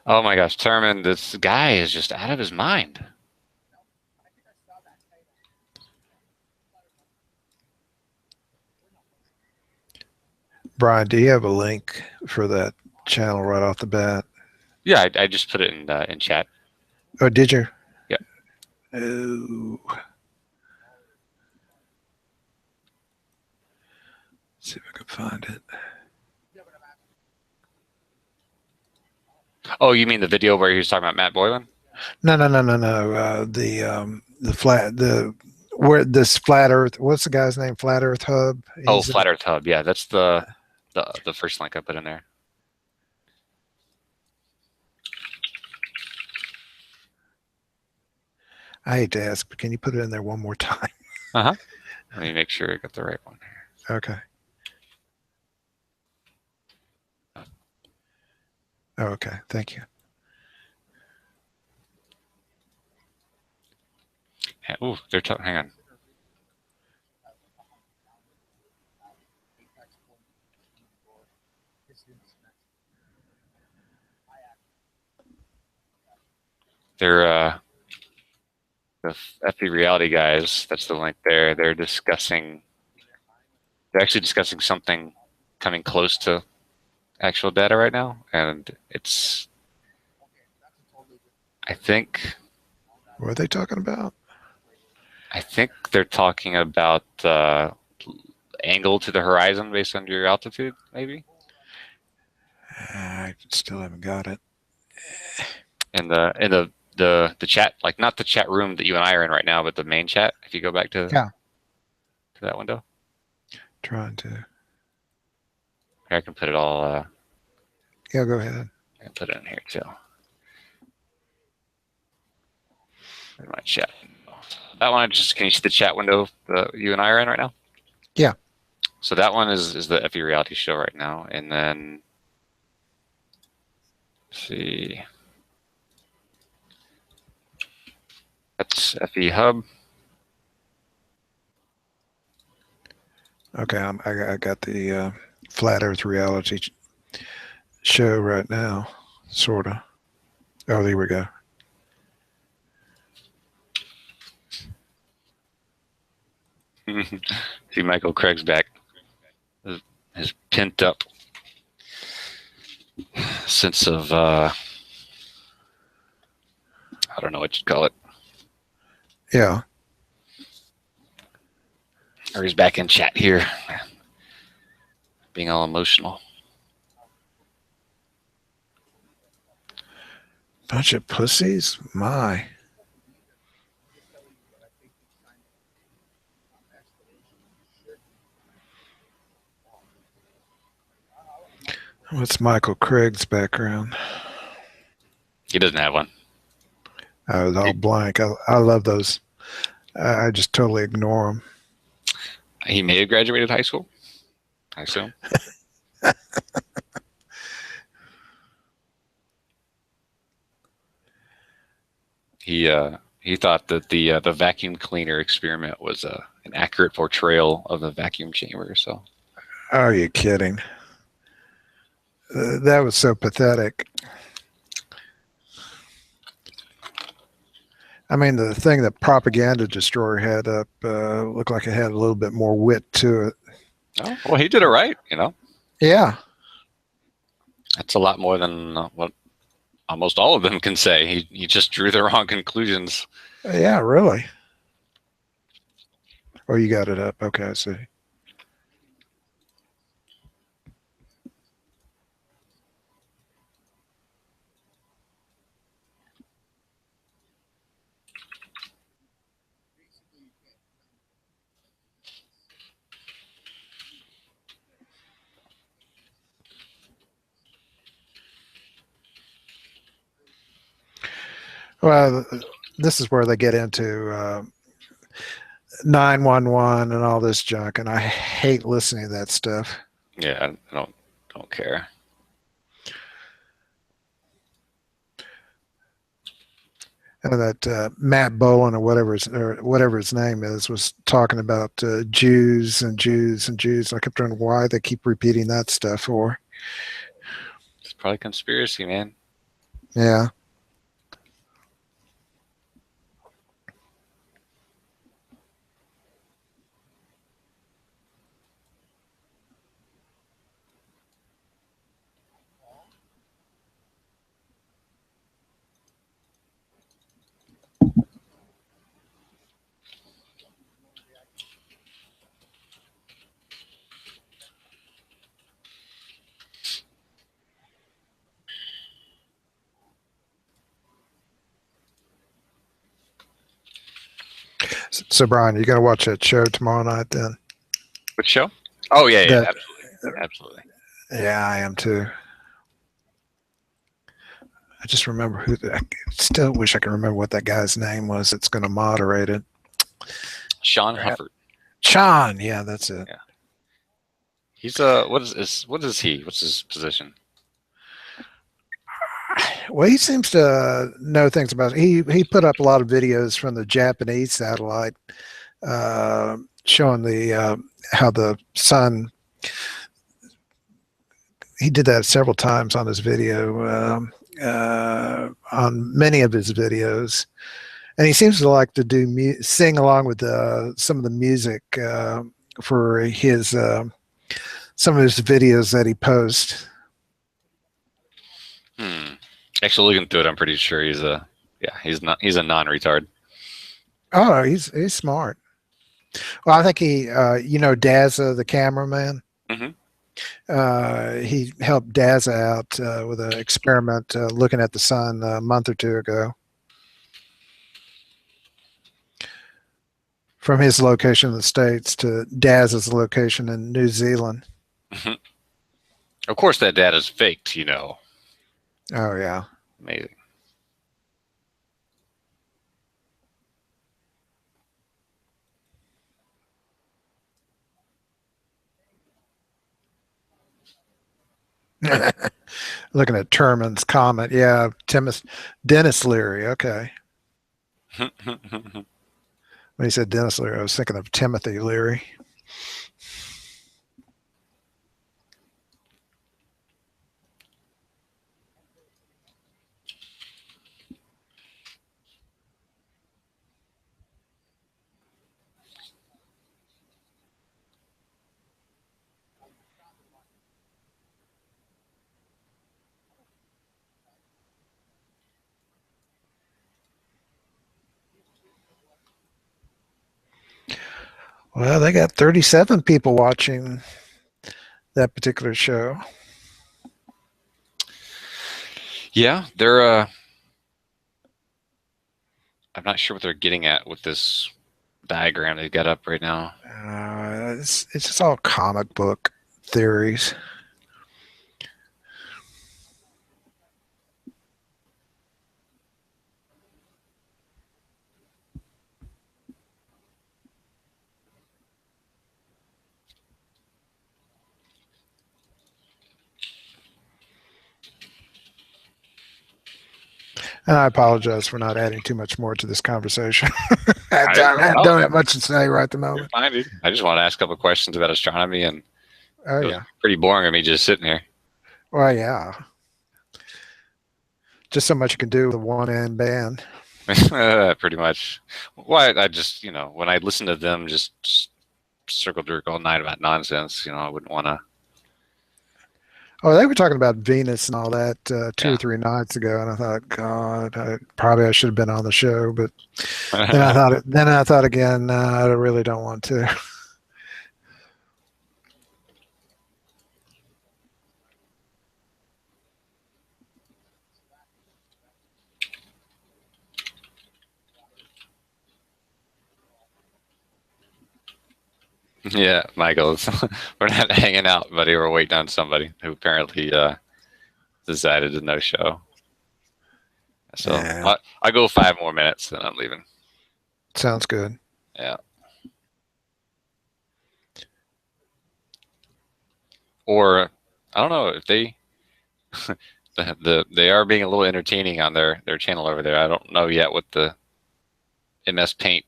Oh my gosh, Thurman, this guy is just out of his mind. Brian, do you have a link for that channel right off the bat? Yeah, I just put it in chat. Oh, did you? Yeah. Oh. See if I can find it. Oh, you mean the video where he was talking about Matt Boylan? No, no, no, no, no. The flat the where this flat Earth. What's the guy's name? Flat Earth Hub. Oh, He's Flat Earth Hub. Yeah, that's the first link I put in there. I hate to ask, but can you put it in there one more time? Uh-huh. Let me make sure I got the right one here. Okay. Oh, okay. Thank you. Ooh, hang on. They're the FB Reality guys. That's the link there. They're discussing. They're actually discussing something coming close to actual data right now, and it's. I think. What are they talking about? I think they're talking about angle to the horizon based on your altitude, maybe. I still haven't got it. In the chat, like not the chat room that you and I are in right now, but the main chat. If you go back to Yeah. that window, Trying to. I can put it all. Yeah, go ahead. I can put it in here too. In my chat. That one, can you see the chat window that you and I are in right now? Yeah. So that one is the FE reality show right now, and then let's see, that's FE Hub. Okay. I got the Flat Earth Reality show right now, sort of. Oh, there we go. See, Michael Craig's back. His pent up sense of I don't know what you'd call it. Yeah. Or he's back in chat here, being all emotional. Bunch of pussies? My. What's Michael Craig's background? He doesn't have one. I was all blank. I love those. I just totally ignore them. He may have graduated high school, I assume. He thought that the vacuum cleaner experiment was an accurate portrayal of the vacuum chamber. So, Are you kidding? That was so pathetic. I mean, the thing that Propaganda Destroyer had up looked like it had a little bit more wit to it. oh, well, he did it right. Yeah. That's a lot more than what almost all of them can say. He just drew the wrong conclusions. Yeah, really. Oh, you got it up. Okay, I see. Well, this is where they get into 911 and all this junk, and I hate listening to that stuff. Yeah, I don't care. And that Matt Boland or whatever his name is was talking about Jews and Jews and Jews. And I kept wondering why they keep repeating that stuff for. It's probably conspiracy, man. Yeah. So, Brian, you got to watch that show tomorrow night then? Which show? Oh yeah, yeah, That, absolutely, absolutely. yeah, I am too. I just remember I still wish I could remember what that guy's name was that's going to moderate it. Sean Hufford. Sean, yeah, that's it. Yeah, he's what is he? What's his position? Well, he seems to know things about it. He put up a lot of videos from the Japanese satellite showing the how the sun. He did that several times on his video, on many of his videos, and he seems to like to sing along with some of the music for his some of his videos that he posts. Hmm. Actually, looking through it, I'm pretty sure he's a non-retard. Oh, he's smart. Well, I think Dazza, the cameraman. Hmm. He helped Dazza out with an experiment looking at the sun a month or two ago from his location in the States to Dazza's location in New Zealand. Of course, that data's faked. Oh, yeah. Amazing. Looking at Terman's comment. Yeah, Dennis Leary. Okay. When he said Dennis Leary, I was thinking of Timothy Leary. Well, they got 37 people watching that particular show. Yeah, they're. I'm not sure what they're getting at with this diagram they've got up right now. It's just all comic book theories. And I apologize for not adding too much more to this conversation. I don't have much to say right at the You're moment. fine, dude. I just want to ask a couple questions about astronomy, and Oh, it was yeah. pretty boring of me just sitting here. Well, yeah. Just so much you can do with a one-end band. Pretty much. Why I just when I listen to them just circle jerk all night about nonsense, I wouldn't want to. Oh, they were talking about Venus and all that two Yeah. or three nights ago, and I thought, God, I should have been on the show. But then I thought again, I really don't want to. Yeah, Michael, we're not hanging out, buddy. We're waiting on somebody who apparently decided to no show. So Yeah, I go 5 more minutes, then I'm leaving. sounds good. Yeah. Or I don't know if they they are being a little entertaining on their channel over there. I don't know yet what the MS Paint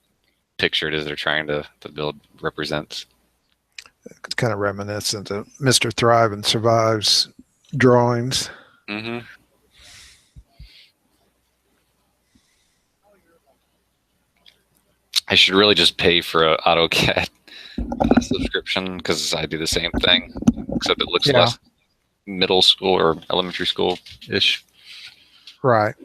picture it is they're trying to build represents. It's kind of reminiscent of Mr. Thrive and Survive's drawings. Hmm. I should really just pay for an AutoCAD subscription because I do the same thing, except it looks Yeah, less middle school or elementary school ish. right.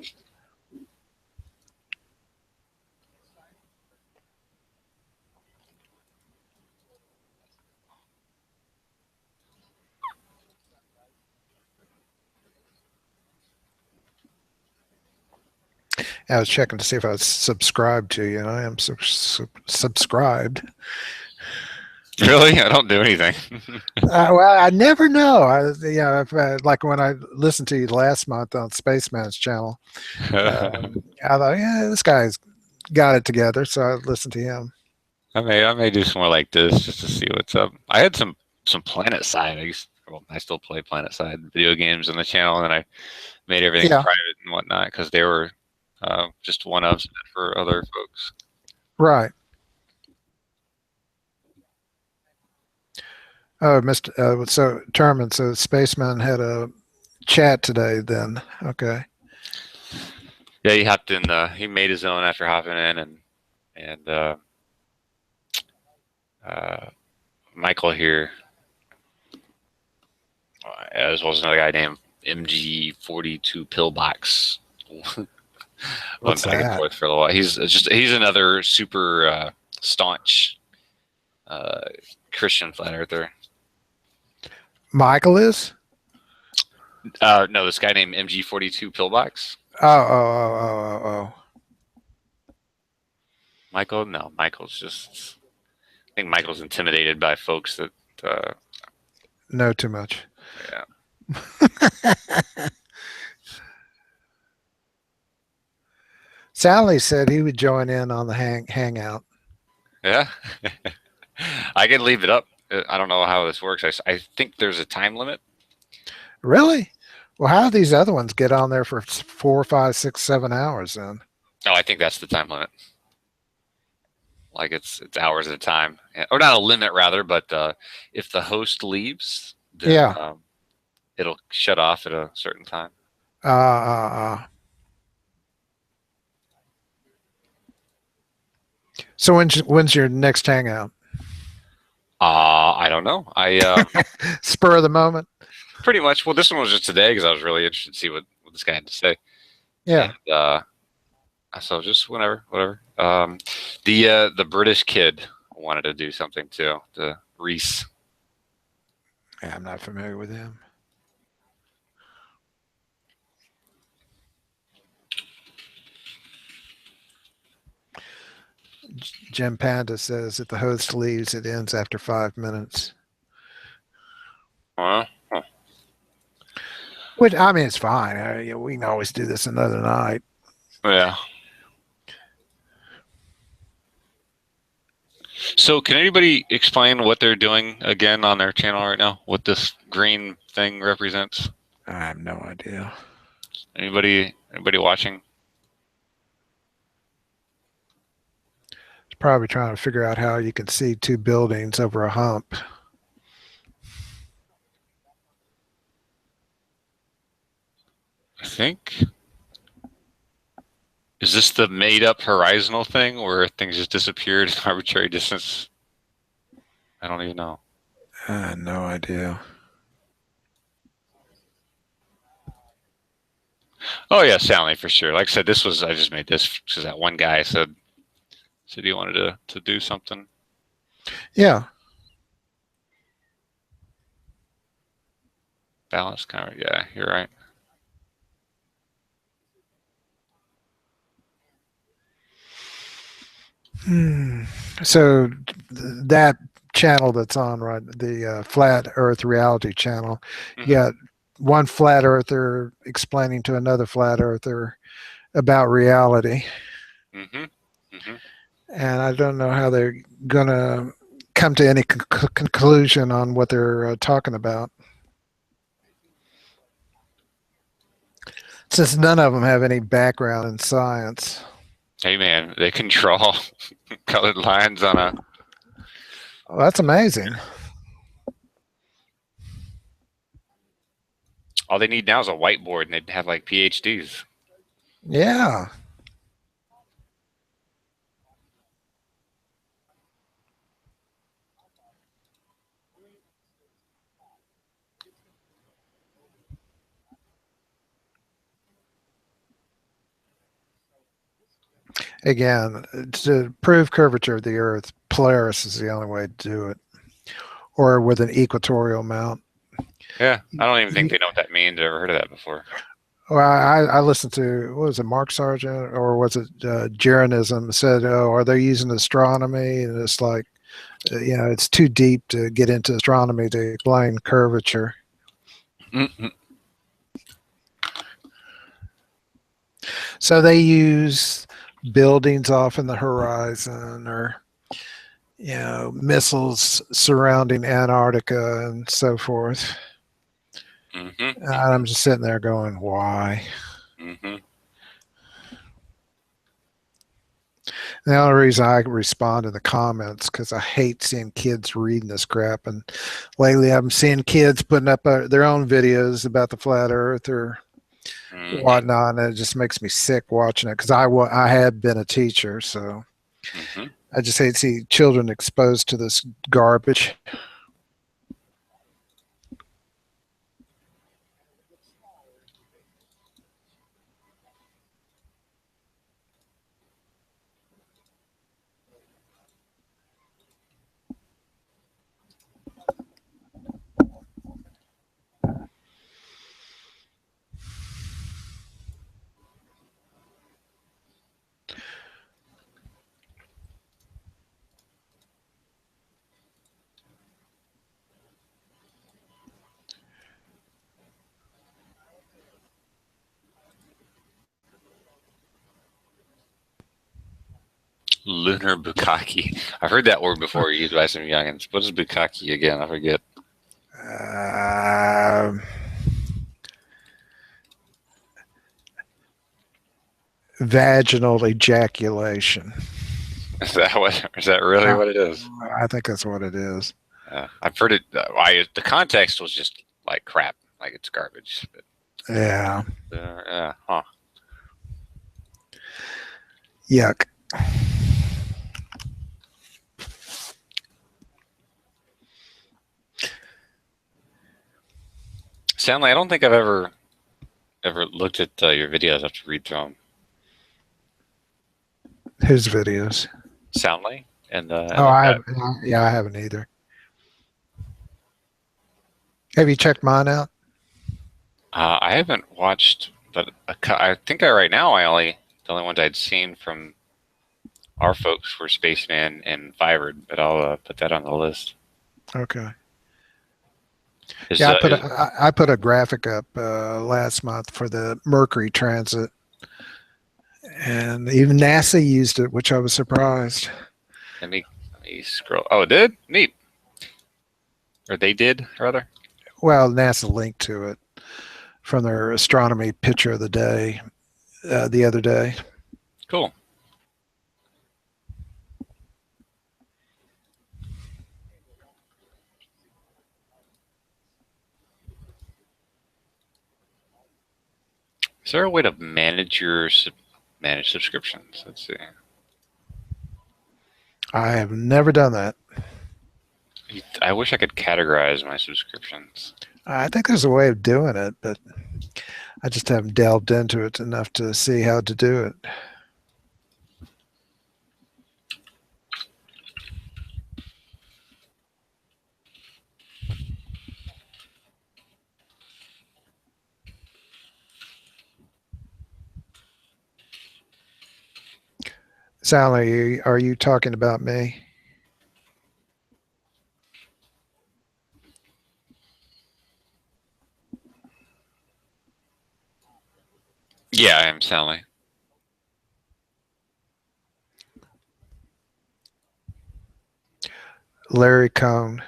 I was checking to see if I was subscribed to you. And I am subscribed. Really? I don't do anything. Well, I never know. If, like when I listened to you last month on Spaceman's channel, I thought, yeah, this guy's got it together. So I listened to him. I may do some more like this just to see what's up. I had some Planet Side. I still play Planet Side video games on the channel, and then I made everything Yeah, private and whatnot because they were just one of for other folks. right. Oh, Mr. So Terman, so Spaceman had a chat today. Then, okay. Yeah, he hopped in. He made his own after hopping in, and uh, Michael here, as well as another guy named MG42 Pillbox. Went What's back and that? forth for a little while. He's another super staunch uh, Christian flat earther. Michael is? No, this guy named MG42 Pillbox. Oh. Michael? No, Michael's just. I think Michael's intimidated by folks that. Know too much. Yeah. Sally said he would join in on the hangout. Yeah. I can leave it up. I don't know how this works. I think there's a time limit. Really? Well, how do these other ones get on there for 4, 5, 6, 7 hours then? Oh, I think that's the time limit. Like it's hours at a time, or not a limit rather, but if the host leaves, then Yeah. It'll shut off at a certain time. So when's your next hangout? I don't know. I Spur of the moment. pretty much. Well, this one was just today because I was really interested to see what this guy had to say. Yeah. And so just whatever. The British kid wanted to do something too. The Reese. Yeah, I'm not familiar with him. Jim Panda says if the host leaves, it ends after 5 minutes. Huh? Which, I mean, it's fine. We can always do this another night. Yeah. So, can anybody explain what they're doing again on their channel right now? What this green thing represents? I have no idea. Anybody watching? It's probably trying to figure out how you can see two buildings over a hump. I think. Is this the made-up horizontal thing where things just disappeared in arbitrary distance? I don't even know. I have no idea. Oh yeah, Stanley for sure. Like I said, I just made this because that one guy said he wanted to do something. Yeah. Balance kind of. Yeah, you're right. So that channel that's on, right, the Flat Earth Reality channel, you got one flat earther explaining to another flat earther about reality. And I don't know how they're going to come to any conclusion on what they're talking about. Since none of them have any background in science. Hey man, they can draw colored lines on a. Well, that's amazing. All they need now is a whiteboard, and they'd have like PhDs. Yeah. Again, to prove curvature of the Earth, Polaris is the only way to do it, or with an equatorial mount. Yeah, I don't even think they know what that means. I've ever heard of that before. Well, I listened to, what was it, Mark Sargent, or was it Jeranism said, oh, are they using astronomy? And it's like, it's too deep to get into astronomy to explain curvature. Mm-hmm. So they use buildings off in the horizon, or missiles surrounding Antarctica and so forth. And I'm just sitting there going, why? Mm-hmm. The only reason I respond in the comments because I hate seeing kids reading this crap. And lately, I'm seeing kids putting up their own videos about the flat Earth or Mm-hmm. whatnot, and it just makes me sick watching it because I had been a teacher, so Mm-hmm. I just hate to see children exposed to this garbage. Lunar bukkake. I've heard that word before used by some youngins. What is bukkake again? I forget. Uh, Vaginal ejaculation. Is that what? Is that really Uh, what it is? I think that's what it is. I've heard it. The context was just like crap, like it's garbage. But, Yeah. huh. Yuck. Stanley, I don't think I've ever looked at your videos. I have to read through them. His videos. Soundly Oh, and the I chat. have. Yeah, I haven't either. Have you checked mine out? I haven't watched, but I think right now the only ones I'd seen from our folks were Spaceman and Fiverr, but I'll put that on the list. Okay. Is Yeah, is I put a graphic up last month for the Mercury transit, and even NASA used it, which I was surprised. let me scroll. Oh, it did? Neat. Or they did, rather. Well, NASA linked to it from their astronomy picture of the day the other day. Cool. Is there a way to manage subscriptions? Let's see. I have never done that. I wish I could categorize my subscriptions. I think there's a way of doing it, but I just haven't delved into it enough to see how to do it. Sally, are you talking about me? Yeah, I am Sally. Larry Cohn.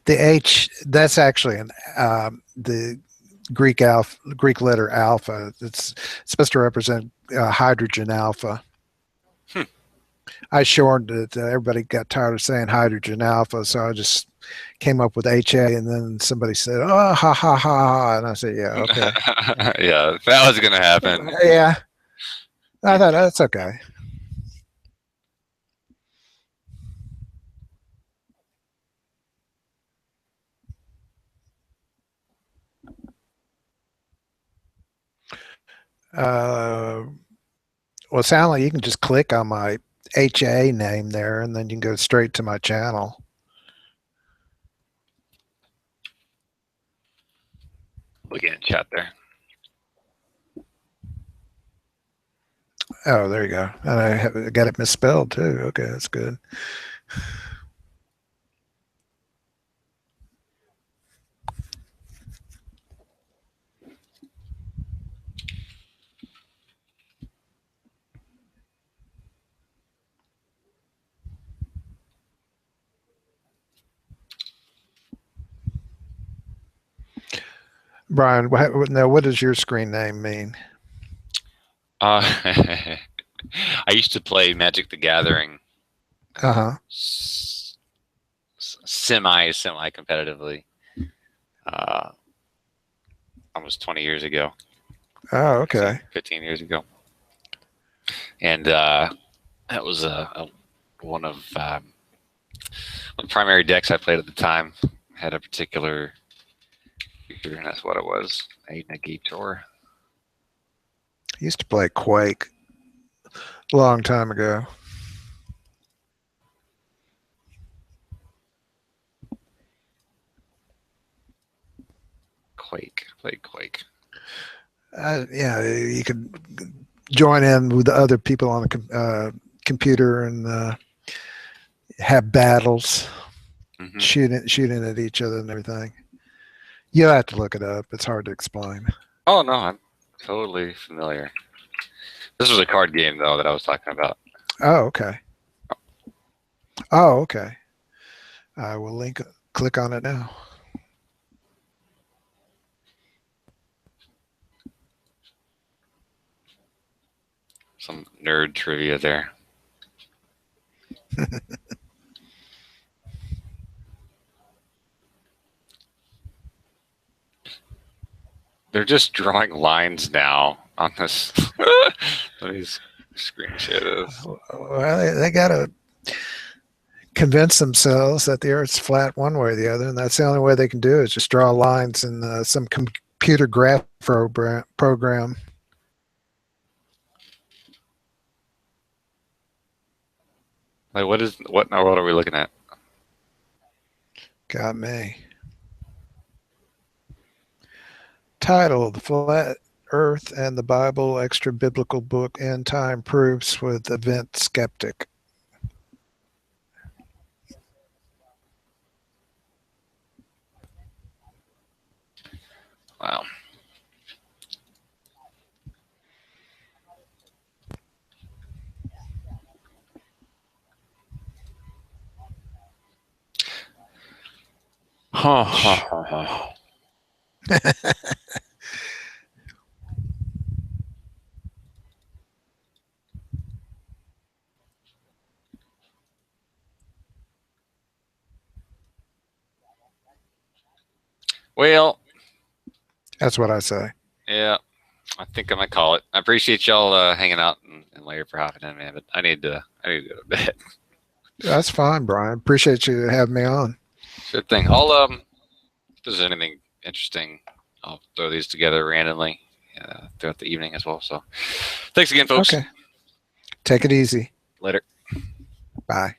The H, that's actually the Greek letter alpha. It's supposed to represent hydrogen alpha. Hmm. I shortened it. Everybody got tired of saying hydrogen alpha, so I just came up with HA, and then somebody said, "Oh, ha ha ha ha," and I said, "Yeah, okay, Yeah, that was gonna happen. yeah." I thought that's okay. Uh, well, sound like you can just click on my HA name there, and then you can go straight to my channel. looking at chat there. Oh, there you go. And I got it misspelled too. Okay, that's good. Brian, now what does your screen name mean? I used to play Magic the Gathering Uh-huh. semi competitively. Almost 20 years ago. Oh, okay. 15 years ago. And that was one of the primary decks I played at the time. Had a particular feature, and that's what it was. A Negator. I used to play Quake a long time ago. Quake. Played Quake. Yeah, you could join in with the other people on the computer and have battles, shooting at each other and everything. You'll have to look it up. It's hard to explain. Oh, no, I'm totally familiar. This was a card game, though, that I was talking about. Oh, okay. Oh, okay. I will click on it now. Some nerd trivia there. They're just drawing lines now on this. Let me screen share this. Well, they got to convince themselves that the Earth's flat one way or the other, and that's the only way they can do it, is just draw lines in some computer graph program. Like, what in the world are we looking at? Got me. Title: The Flat Earth and the Bible, extra biblical book, End Time Proofs with Event Skeptic. Wow. Well, that's what I say. Yeah, I think I'm gonna call it. I appreciate y'all hanging out and later for hopping in, man. But I need to go to bed. That's fine, Brian. Appreciate you having me on. Sure thing. I'll if there's anything interesting, I'll throw these together randomly throughout the evening as well. So, thanks again, folks. Okay. Take it easy. Later. Bye.